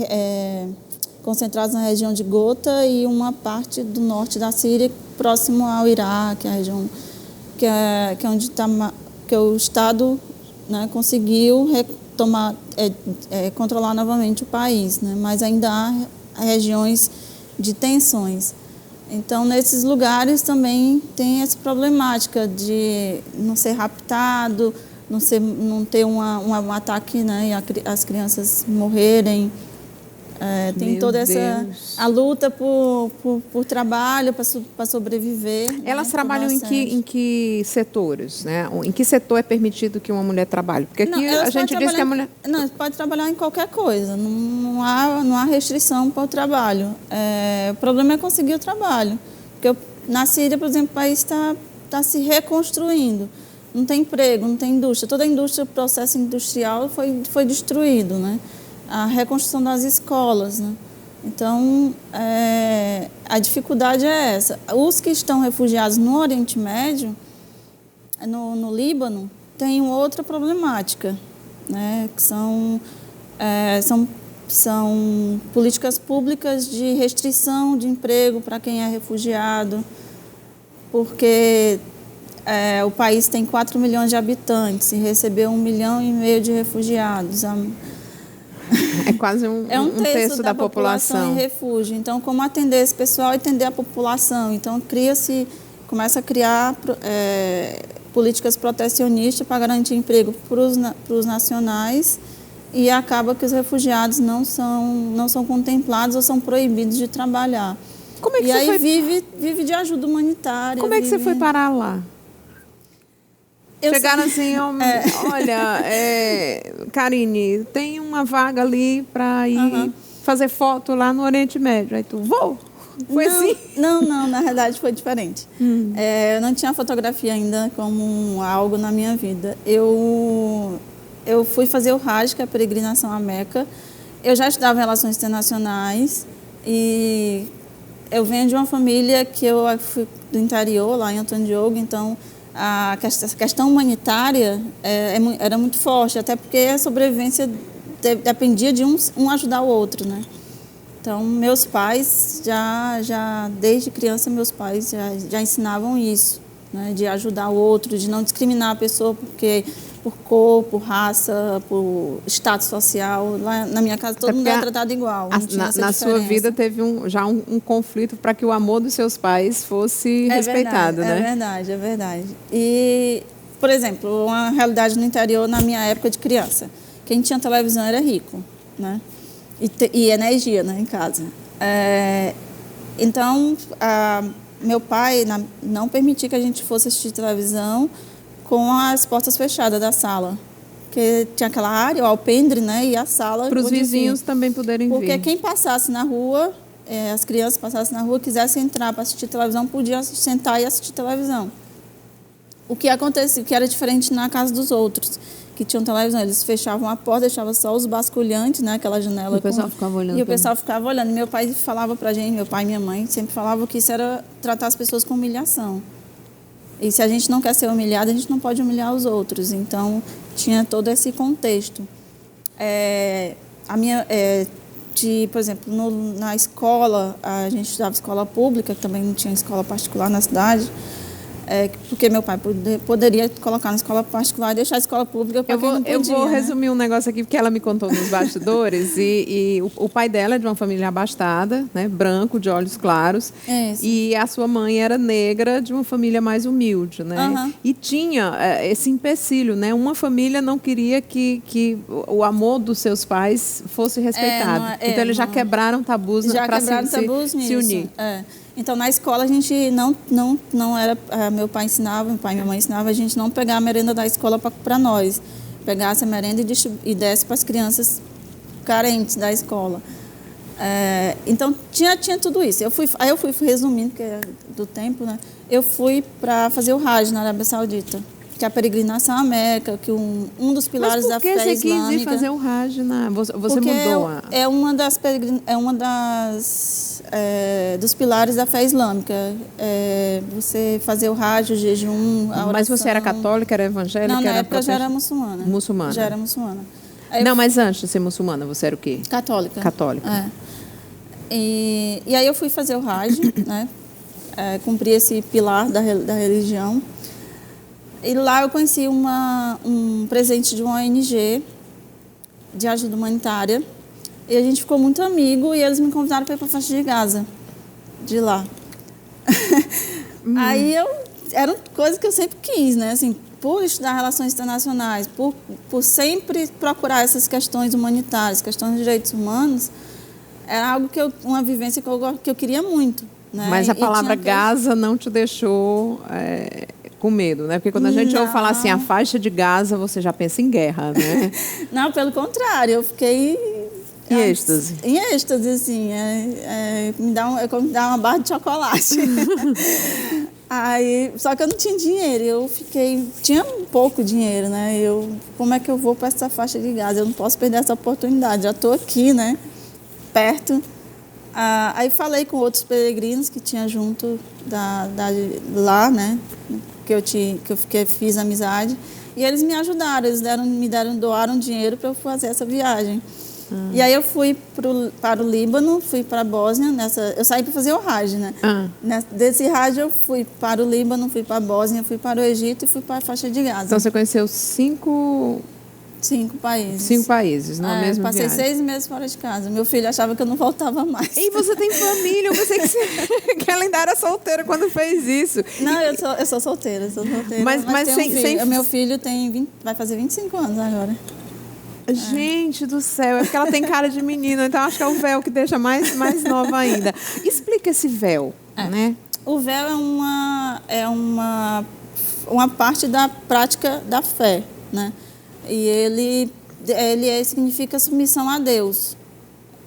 concentrados na região de Ghouta e uma parte do norte da Síria, próximo ao Iraque, a região que é onde que o Estado, né, conseguiu controlar novamente o país, né? Mas ainda há regiões de tensões. Então, nesses lugares também tem essa problemática de não ser raptado, não ter um ataque, né, e as crianças morrerem. Tem toda a luta por trabalho, para sobreviver. Elas, né, trabalham em que setores, né? Em que setor é permitido que uma mulher trabalhe? Porque aqui a gente diz que a mulher... Não, pode trabalhar em qualquer coisa, não há restrição para o trabalho. O problema é conseguir o trabalho. Porque na Síria, por exemplo, o país está se reconstruindo. Não tem emprego, não tem indústria. Toda a indústria, o processo industrial foi destruído, né? A reconstrução das escolas, né? Então, a dificuldade é essa. Os que estão refugiados no Oriente Médio, no Líbano, têm outra problemática, né? Que são políticas públicas de restrição de emprego para quem é refugiado, porque o país tem 4 milhões de habitantes e recebeu 1,5 milhão de refugiados. É quase um terço da população em refúgio. Então, como atender esse pessoal e atender a população? Então, começa a criar políticas protecionistas para garantir emprego para os nacionais e acaba que os refugiados não são contemplados ou são proibidos de trabalhar. Como é que aí vive de ajuda humanitária. Como é que você foi parar lá? Chegaram assim, olha, Karine, tem uma vaga ali para ir fazer foto lá no Oriente Médio. Aí tu, vou? Foi assim? Não, na realidade foi diferente. Eu não tinha fotografia ainda como algo na minha vida. Eu fui fazer o Hajj, que é a peregrinação à Meca. Eu já estudava Relações Internacionais e eu venho de uma família que eu fui do interior, lá em Antônio Diogo, então a questão humanitária era muito forte, até porque a sobrevivência dependia de um ajudar o outro, né? Então, meus pais, desde criança, meus pais já ensinavam isso, né? De ajudar o outro, de não discriminar a pessoa por cor, por raça, por status social. Lá na minha casa, todo mundo era tratado igual. Na sua vida teve já um conflito para que o amor dos seus pais fosse respeitado, né? É verdade. E, por exemplo, uma realidade no interior, na minha época de criança, quem tinha televisão era rico, né? E energia, né, em casa. Então, meu pai não permitia que a gente fosse assistir televisão com as portas fechadas da sala, porque tinha aquela área, o alpendre, né, e a sala. Para os vizinhos também poderem vir. Porque quem passasse na rua, as crianças passassem na rua, quisessem entrar para assistir televisão, podiam sentar e assistir televisão. O que acontecia, que era diferente na casa dos outros, que tinham televisão, eles fechavam a porta, deixavam só os basculhantes, né, aquela janela. E o pessoal ficava olhando. E o pessoal ficava olhando. Meu pai falava para a gente, meu pai e minha mãe sempre falavam que isso era tratar as pessoas com humilhação. E se a gente não quer ser humilhado, a gente não pode humilhar os outros. Então, tinha todo esse contexto. Por exemplo, na escola, a gente estudava escola pública, que também não tinha escola particular na cidade, porque meu pai poderia colocar na escola particular e deixar a escola pública para quem não podia. Eu vou resumir um negócio aqui, porque ela me contou nos bastidores, e o pai dela é de uma família abastada, né, branco, de olhos claros, e a sua mãe era negra, de uma família mais humilde, né? E tinha esse empecilho, né? Uma família não queria que o amor dos seus pais fosse respeitado. Então, eles já quebraram tabus para se unir. Então, na escola, a gente não era... meu pai e minha mãe ensinavam a gente não pegar a merenda da escola para nós. Pegasse a merenda e desse para as crianças carentes da escola. Então, tinha tudo isso. Aí eu fui resumindo, porque é do tempo, né? Eu fui para fazer o Hajj na Arábia Saudita, que é a peregrinação à Meca, que um dos pilares da fé islâmica... Mas por que você quis ir fazer o Hajj? Você mudou a... dos pilares da fé islâmica. Você fazer o Hajj, o jejum, a oração... Mas você era católica, era evangélica? Não, na época eu já era muçulmana. Muçulmana. Já era muçulmana. Não, mas antes de ser muçulmana, você era o quê? Católica. Católica. E aí eu fui fazer o Hajj, né? Cumpri esse pilar da religião. E lá eu conheci um presente de uma ONG de ajuda humanitária. E a gente ficou muito amigo e eles me convidaram para ir para a faixa de Gaza, de lá. Aí era coisa que eu sempre quis, né? Assim, por estudar relações internacionais, por sempre procurar essas questões humanitárias, questões de direitos humanos, era algo uma vivência que eu queria muito. Né? Mas a palavra Gaza não te deixou com medo, né? Porque quando a gente ouve falar assim, a faixa de Gaza, você já pensa em guerra, né? Não, pelo contrário, eu fiquei... Em êxtase. Em êxtase, assim. É como me dar uma barra de chocolate. Aí, só que eu não tinha dinheiro. Tinha pouco dinheiro, né? Como é que eu vou para essa faixa de Gaza? Eu não posso perder essa oportunidade. Já estou aqui, né? Perto. Aí falei com outros peregrinos que tinha junto lá, né? Que eu fiz amizade. E eles me ajudaram. Eles doaram dinheiro para eu fazer essa viagem. E aí eu fui para o Líbano, fui para a Bósnia, eu saí para fazer o Hajj, né? Desse Hajj eu fui para o Líbano, fui para a Bósnia, fui para o Egito e fui para a faixa de Gaza. Então você conheceu 5 países. 5 países, na mesma passei viagem. 6 meses fora de casa. Meu filho achava que eu não voltava mais. E você tem família? Eu pensei que ela ainda era solteira quando fez isso. Não, eu sou solteira, Mas sem... Meu filho vai fazer 25 anos agora. Gente do céu, é porque ela tem cara de menina, então acho que é o véu que deixa mais nova ainda. Explica esse véu, né? O véu é uma parte da prática da fé, né? E ele significa submissão a Deus.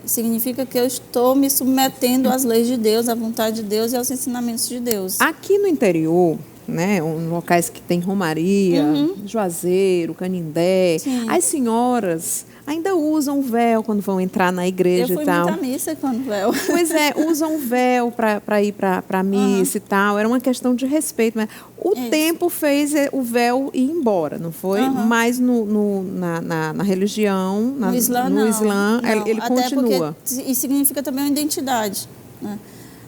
Significa que eu estou me submetendo às leis de Deus, à vontade de Deus e aos ensinamentos de Deus. Aqui no interior, né, locais que tem romaria, Juazeiro, Canindé, as senhoras ainda usam véu quando vão entrar na igreja e tal. Eu fui muito à missa com véu. Pois é, usam véu para ir para a missa e tal. Era uma questão de respeito. Mas o tempo fez o véu ir embora, não foi? Mas na religião, no Islã, ele até continua. E significa também uma identidade, né?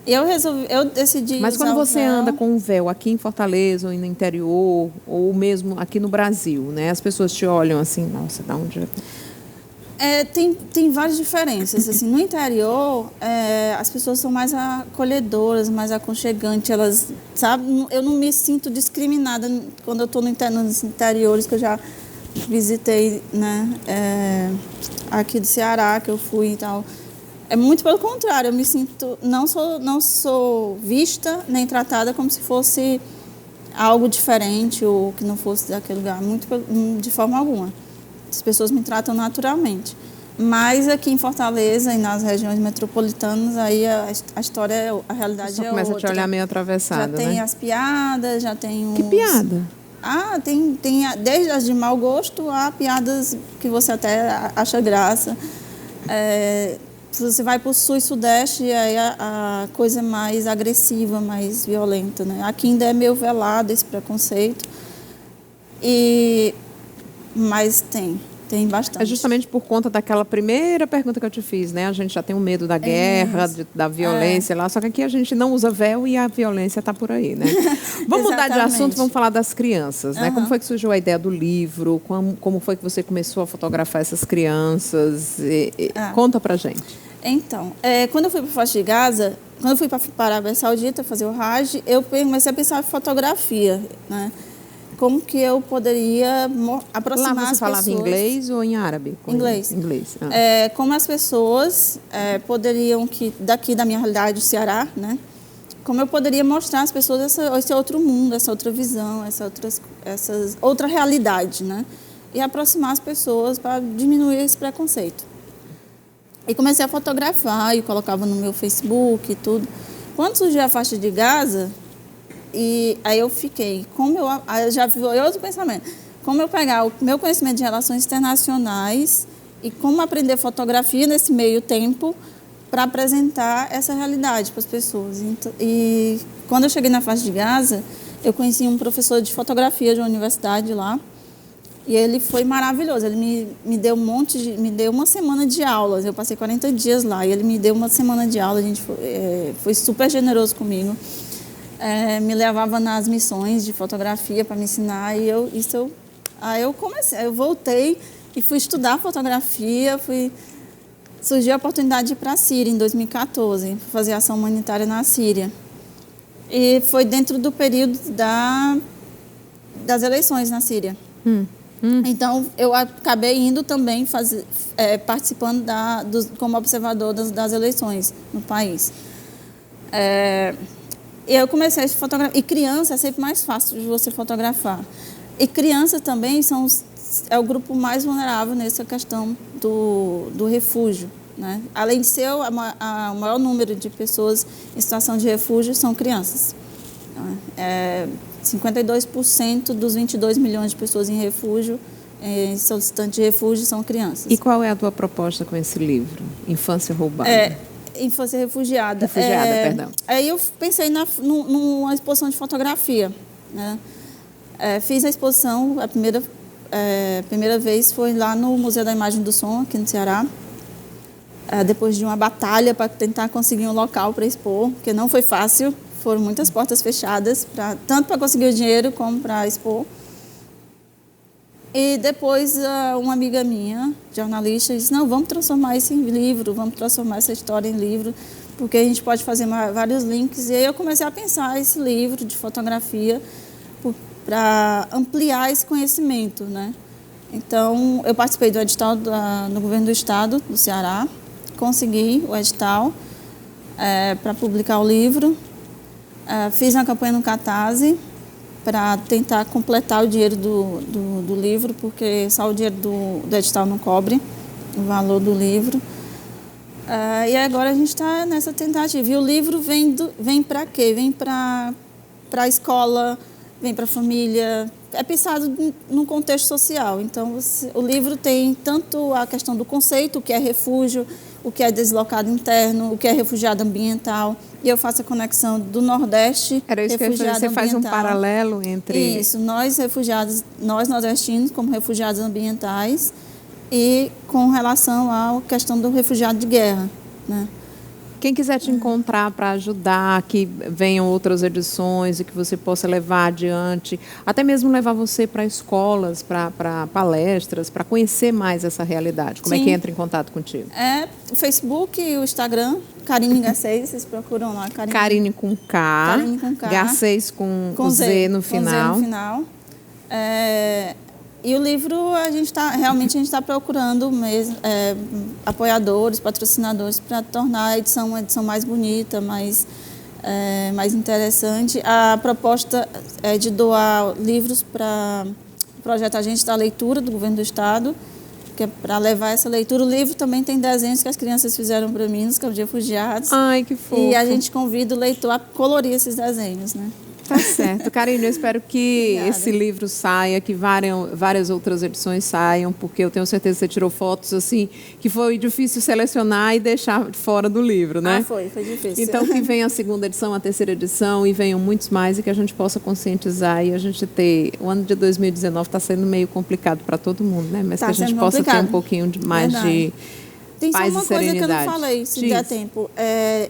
Eu decidi. Mas quando você anda com um véu aqui em Fortaleza, ou no interior, ou mesmo aqui no Brasil, né? As pessoas te olham assim, nossa, da onde é? Tem várias diferenças. Assim, no interior, as pessoas são mais acolhedoras, mais aconchegantes. Elas, sabe? Eu não me sinto discriminada quando eu estou nos interiores que eu já visitei, né? Aqui do Ceará, que eu fui e tal. É muito pelo contrário, eu me sinto... Não sou vista nem tratada como se fosse algo diferente ou que não fosse daquele lugar. De forma alguma. As pessoas me tratam naturalmente. Mas aqui em Fortaleza e nas regiões metropolitanas, aí a história, a realidade é outra. Começa a te olhar meio atravessada, já tem as piadas, já tem Que piada? Tem desde as de mau gosto a piadas que você até acha graça. Você vai para o sul e sudeste e aí a coisa é mais agressiva, mais violenta, né? Aqui ainda é meio velado esse preconceito, mas tem bastante. É justamente por conta daquela primeira pergunta que eu te fiz, né? A gente já tem um medo da guerra, da violência lá, só que aqui a gente não usa véu e a violência está por aí, né? Vamos mudar de assunto, vamos falar das crianças, né? Como foi que surgiu a ideia do livro? Como foi que você começou a fotografar essas crianças? Conta pra gente. Então, quando eu fui para a faixa de Gaza, quando eu fui para a Arábia Saudita fazer o Hajj, eu comecei a pensar em fotografia, né? Como que eu poderia aproximar Lá você as falava pessoas... inglês ou em árabe? Inglês. Ah. Como as pessoas poderiam, daqui da minha realidade do Ceará, né? como eu poderia mostrar às pessoas esse outro mundo, essa outra visão, essa outra realidade, né? E aproximar as pessoas para diminuir esse preconceito. E comecei a fotografar e colocava no meu Facebook e tudo. Quando surgiu a faixa de Gaza, e aí eu fiquei, aí eu já vi outro pensamento, como eu pegar o meu conhecimento de relações internacionais e como aprender fotografia nesse meio tempo para apresentar essa realidade para as pessoas. E quando eu cheguei na faixa de Gaza, eu conheci um professor de fotografia de uma universidade lá, e ele foi maravilhoso. Ele me deu me deu uma semana de aulas. Eu passei 40 dias lá e ele me deu uma semana de aula. A gente foi super generoso comigo. Me levava nas missões de fotografia para me ensinar. E aí eu comecei. Eu voltei e fui estudar fotografia. Surgiu a oportunidade de ir para a Síria em 2014, fazer ação humanitária na Síria. E foi dentro do período das eleições na Síria. Então, eu acabei indo também participando como observador das eleições no país. E eu comecei a fotografar. E criança é sempre mais fácil de você fotografar. E criança também é o grupo mais vulnerável nessa questão do refúgio, né? Além de ser o maior número de pessoas em situação de refúgio, são crianças. 52% dos 22 milhões de pessoas em refúgio, solicitantes de refúgio, são crianças. E qual é a tua proposta com esse livro, Infância Roubada? Infância Refugiada. Refugiada, perdão. Aí eu pensei numa exposição de fotografia, né? Fiz a exposição, a primeira vez foi lá no Museu da Imagem do Som, aqui no Ceará. Depois de uma batalha para tentar conseguir um local para expor, que não foi fácil. Foram muitas portas fechadas, tanto para conseguir o dinheiro como para expor. E depois uma amiga minha, jornalista, disse, não, vamos transformar isso em livro, vamos transformar essa história em livro, porque a gente pode fazer vários links. E aí eu comecei a pensar esse livro de fotografia para ampliar esse conhecimento, né? Então, eu participei do edital no governo do estado do Ceará, consegui o edital para publicar o livro. Fiz uma campanha no Catarse para tentar completar o dinheiro do livro, porque só o dinheiro do edital não cobre o valor do livro. E agora a gente está nessa tentativa. E o livro vem para quê? Vem para a escola, vem para a família. É pensado num contexto social. Então, o livro tem tanto a questão do conceito, o que é refúgio, o que é deslocado interno, o que é refugiado ambiental. E eu faço a conexão do Nordeste, Era isso refugiado que você faz um ambiental. paralelo entre... Isso, nós nordestinos, como refugiados ambientais, e com relação à questão do refugiado de guerra, né? Quem quiser te encontrar para ajudar, que venham outras edições e que você possa levar adiante, até mesmo levar você para escolas, para palestras, para conhecer mais essa realidade. Como é que entra em contato contigo? O Facebook e o Instagram, Karine Garcês, vocês procuram lá. Karine com K, Karine com K, Garcês com Z no final. Com Z no final. E o livro, a gente está procurando mesmo, apoiadores, patrocinadores, para tornar a edição uma edição mais bonita, mais interessante. A proposta é de doar livros para o projeto Agentes da Leitura do Governo do Estado, que é para levar essa leitura. O livro também tem desenhos que as crianças fizeram para mim nos campos de refugiados. Ai, que fofo. E a gente convida o leitor a colorir esses desenhos, né? Tá certo. Karine, eu espero que Obrigada. esse livro saia, que várias outras edições saiam, porque eu tenho certeza que você tirou fotos assim, que foi difícil selecionar e deixar fora do livro, né? Foi difícil. Então, que venha a segunda edição, a terceira edição, e venham muitos mais, e que a gente possa conscientizar e a gente ter... O ano de 2019 está sendo meio complicado para todo mundo, né? Mas que a gente possa ter um pouquinho mais de... Tem só paz uma e coisa que eu não serenidade. falei, se Diz. der tempo.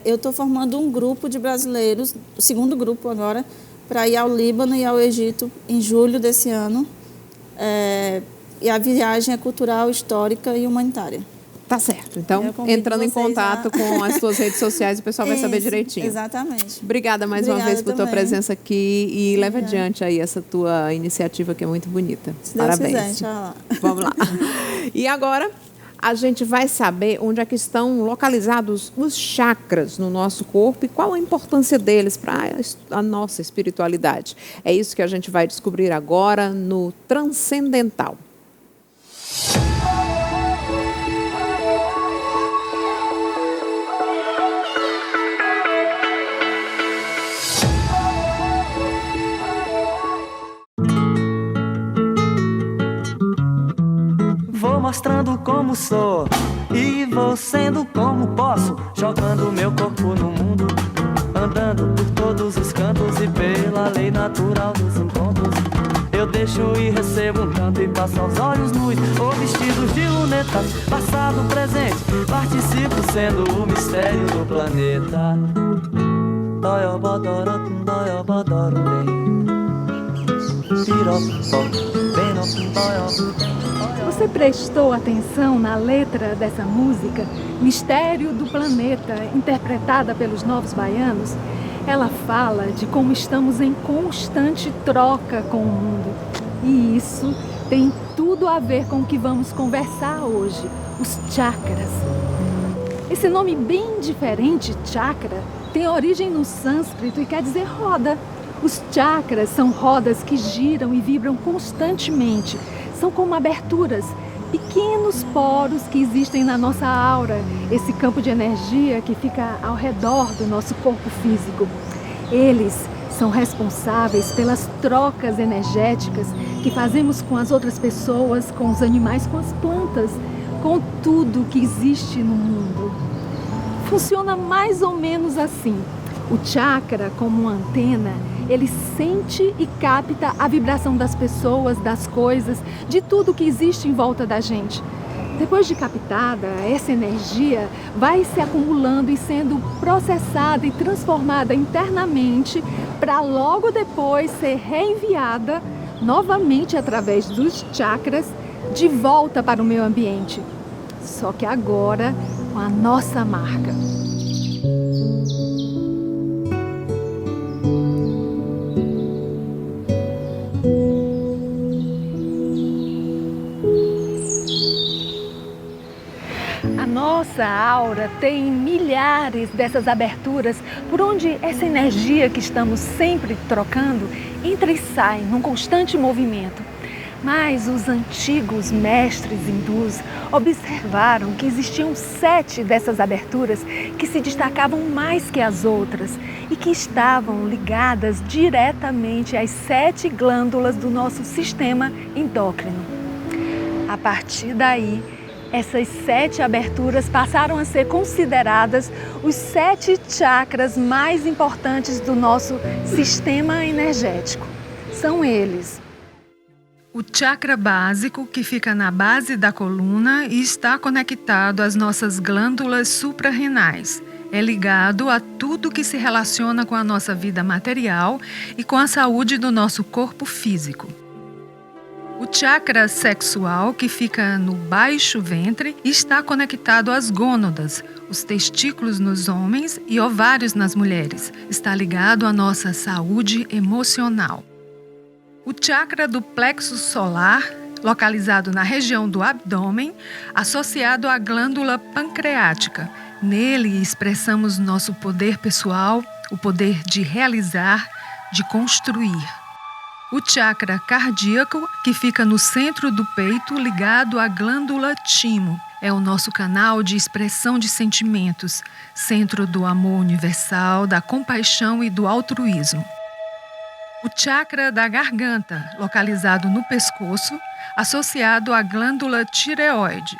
Eu estou formando um grupo de brasileiros, o segundo grupo agora, para ir ao Líbano e ao Egito em julho desse ano. E a viagem é cultural, histórica e humanitária. Tá certo. Então, Eu convido entrando em vocês contato com as tuas redes sociais, o pessoal vai saber Isso, direitinho. Exatamente. Obrigada mais uma Obrigada vez por tua também. presença aqui e leva Obrigada. adiante aí essa tua iniciativa que é muito bonita. Se Deus Parabéns. quiser, tchau. Vamos lá. E agora, a gente vai saber onde é que estão localizados os chakras no nosso corpo e qual a importância deles para a nossa espiritualidade. É isso que a gente vai descobrir agora no Transcendental. Vou mostrando como sou e vou sendo como posso, jogando meu corpo no mundo, andando por todos os cantos e pela lei natural dos encontros. Eu deixo e recebo um tanto e passo aos olhos nus ou vestidos de lunetas, passado, presente, participo sendo o mistério do planeta. Você prestou atenção na letra dessa música, Mistério do Planeta, interpretada pelos Novos Baianos? Ela fala de como estamos em constante troca com o mundo. E isso tem tudo a ver com o que vamos conversar hoje, os chakras. Esse nome bem diferente, chakra, tem origem no sânscrito e quer dizer roda. Os chakras são rodas que giram e vibram constantemente. São como aberturas, pequenos poros que existem na nossa aura, esse campo de energia que fica ao redor do nosso corpo físico. Eles são responsáveis pelas trocas energéticas que fazemos com as outras pessoas, com os animais, com as plantas, com tudo que existe no mundo. Funciona mais ou menos assim. O chakra, como uma antena, ele sente e capta a vibração das pessoas, das coisas, de tudo que existe em volta da gente. Depois de captada, essa energia vai se acumulando e sendo processada e transformada internamente para logo depois ser reenviada novamente através dos chakras de volta para o meio ambiente. Só que agora com a nossa marca. Nossa aura tem milhares dessas aberturas por onde essa energia que estamos sempre trocando entra e sai num constante movimento. Mas os antigos mestres hindus observaram que existiam 7 dessas aberturas que se destacavam mais que as outras e que estavam ligadas diretamente às 7 glândulas do nosso sistema endócrino. A partir daí, essas 7 aberturas passaram a ser consideradas os 7 chakras mais importantes do nosso sistema energético. São eles: o chakra básico, que fica na base da coluna e está conectado às nossas glândulas suprarrenais. É ligado a tudo que se relaciona com a nossa vida material e com a saúde do nosso corpo físico. O chakra sexual, que fica no baixo ventre, está conectado às gônadas, os testículos nos homens e ovários nas mulheres. Está ligado à nossa saúde emocional. O chakra do plexo solar, localizado na região do abdômen, associado à glândula pancreática. Nele expressamos nosso poder pessoal, o poder de realizar, de construir. O chakra cardíaco, que fica no centro do peito, ligado à glândula timo. É o nosso canal de expressão de sentimentos, centro do amor universal, da compaixão e do altruísmo. O chakra da garganta, localizado no pescoço, associado à glândula tireoide.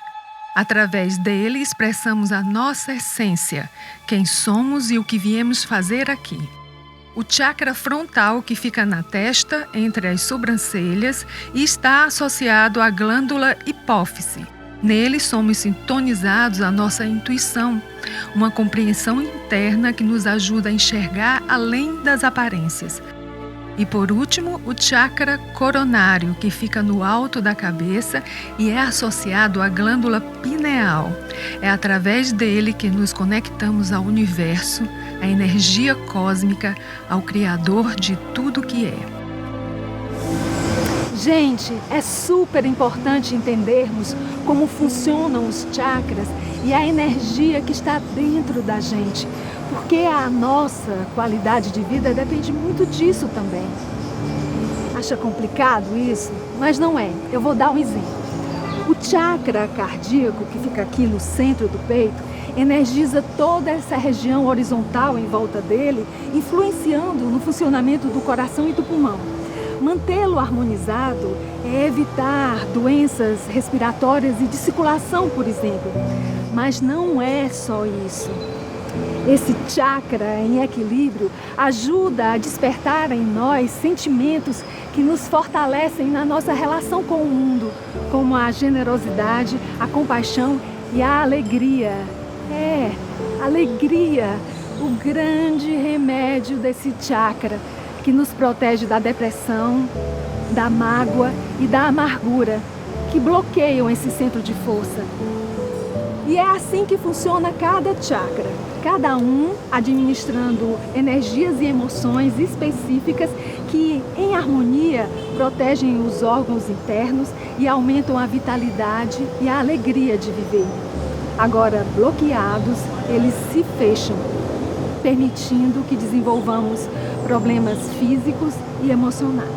Através dele expressamos a nossa essência, quem somos e o que viemos fazer aqui. O chakra frontal, que fica na testa, entre as sobrancelhas, e está associado à glândula hipófise. Nele somos sintonizados à nossa intuição, uma compreensão interna que nos ajuda a enxergar além das aparências. E por último, o chakra coronário, que fica no alto da cabeça e é associado à glândula pineal. É através dele que nos conectamos ao universo, à energia cósmica, ao Criador de tudo que é. Gente, é super importante entendermos como funcionam os chakras e a energia que está dentro da gente, porque a nossa qualidade de vida depende muito disso também. Acha complicado isso? Mas não é. Eu vou dar um exemplo. O chakra cardíaco, que fica aqui no centro do peito, energiza toda essa região horizontal em volta dele, influenciando no funcionamento do coração e do pulmão. Mantê-lo harmonizado é evitar doenças respiratórias e de circulação, por exemplo. Mas não é só isso. Esse chakra em equilíbrio ajuda a despertar em nós sentimentos que nos fortalecem na nossa relação com o mundo, como a generosidade, a compaixão e a alegria. Alegria, o grande remédio desse chakra, que nos protege da depressão, da mágoa e da amargura, que bloqueiam esse centro de força. E é assim que funciona cada chakra, cada um administrando energias e emoções específicas que, em harmonia, protegem os órgãos internos e aumentam a vitalidade e a alegria de viver. Agora, bloqueados, eles se fecham, permitindo que desenvolvamos problemas físicos e emocionais.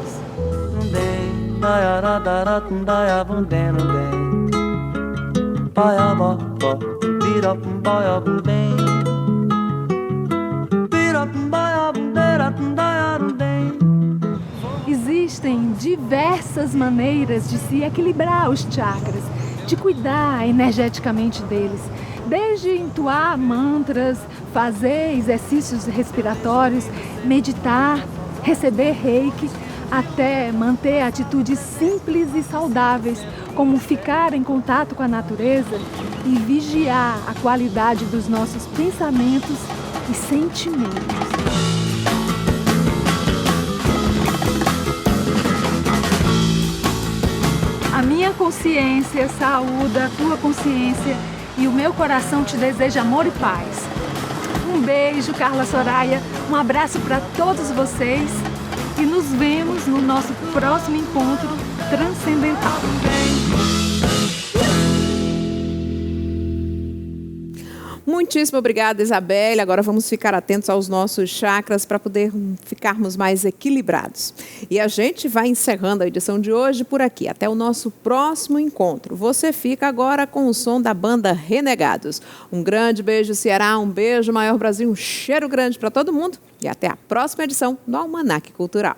Existem diversas maneiras de se equilibrar os chakras, de cuidar energeticamente deles, desde entoar mantras, fazer exercícios respiratórios, meditar, receber reiki, até manter atitudes simples e saudáveis, como ficar em contato com a natureza e vigiar a qualidade dos nossos pensamentos e sentimentos. A minha consciência saúda a tua consciência e o meu coração te deseja amor e paz. Um beijo, Carla Soraya, um abraço para todos vocês e nos vemos no nosso próximo encontro transcendental. Muitíssimo obrigada, Isabelle. Agora vamos ficar atentos aos nossos chakras para poder ficarmos mais equilibrados. E a gente vai encerrando a edição de hoje por aqui. Até o nosso próximo encontro. Você fica agora com o som da banda Renegados. Um grande beijo, Ceará. Um beijo, Maior Brasil. Um cheiro grande para todo mundo. E até a próxima edição do Almanac Cultural.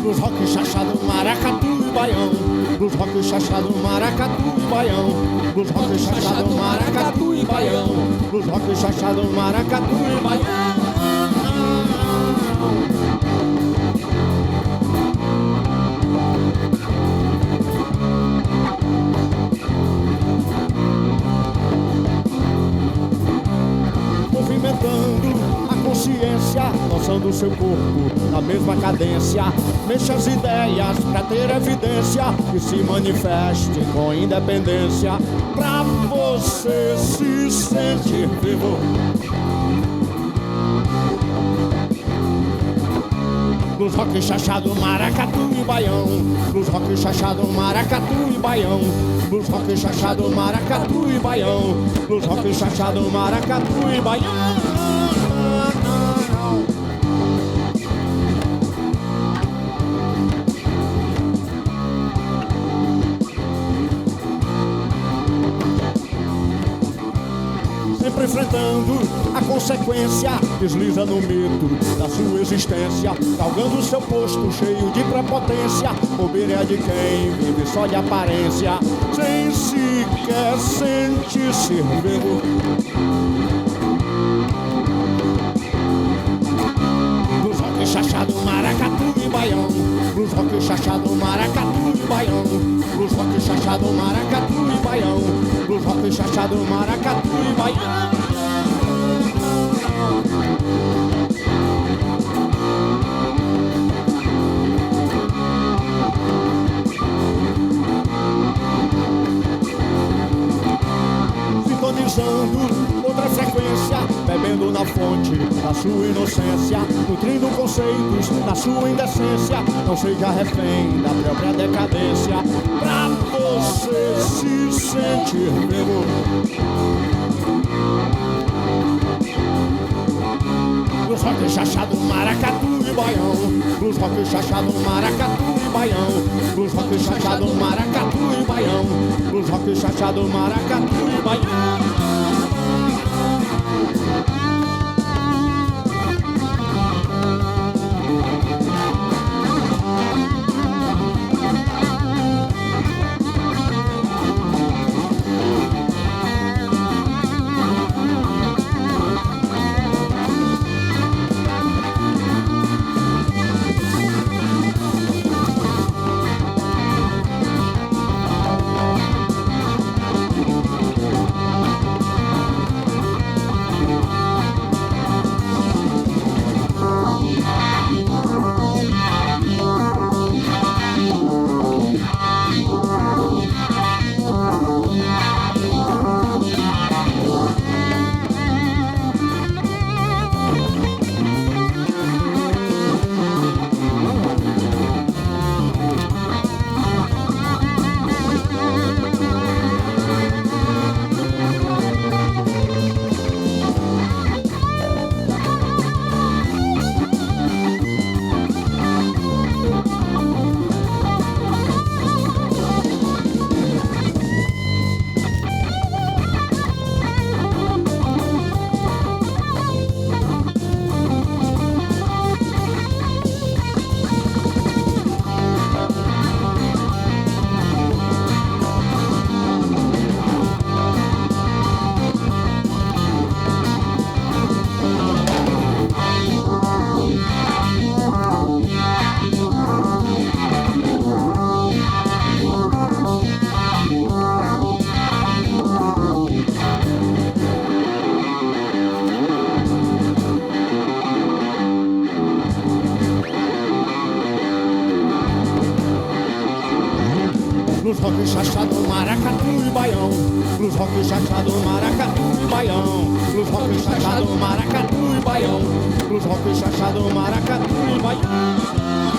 Blues rock chachado, maracatu e baião. Blues rock chachado, maracatu e baião. Blues rock chachado, maracatu e baião. Blues rock chachado, maracatu e baião. Movimentando a consciência, lançando o seu corpo na mesma cadência. Mexa as ideias pra ter evidência e se manifeste com independência. Pra você se sentir vivo. Blues rock chachado, maracatu e baião. Blues rock chachado, maracatu e baião. Blues rock chachado, maracatu e baião. Blues rock chachado, maracatu e baião. Sempre enfrentando a consequência, desliza no mito da sua existência, galgando seu posto cheio de prepotência. Bobeira é de quem vive só de aparência, sem sequer sentir-se vivo. Blues rock chachado, maracatu e baião. Blues rock chachado, maracatu e baião. Blues rock chachado, maracatu e baião. Blues rock chachado, maracatu e baião. sintonizando outra frequência, bebendo na fonte da sua inocência, nutrindo conceitos da sua indecência. Não seja refém da própria decadência, pra você se sentir vivo. Blues rock chachado, maracatu e baião. Blues rock chachado, maracatu e baião. Blues rock chachado, maracatu e baião. Blues rock chachado, maracatu e baião. Blues rock chachado, maracatu e baião. Blues rock chachado, maracatu e baião. Blues rock chachado, maracatu e baião. Blues rock chachado, maracatu e baião.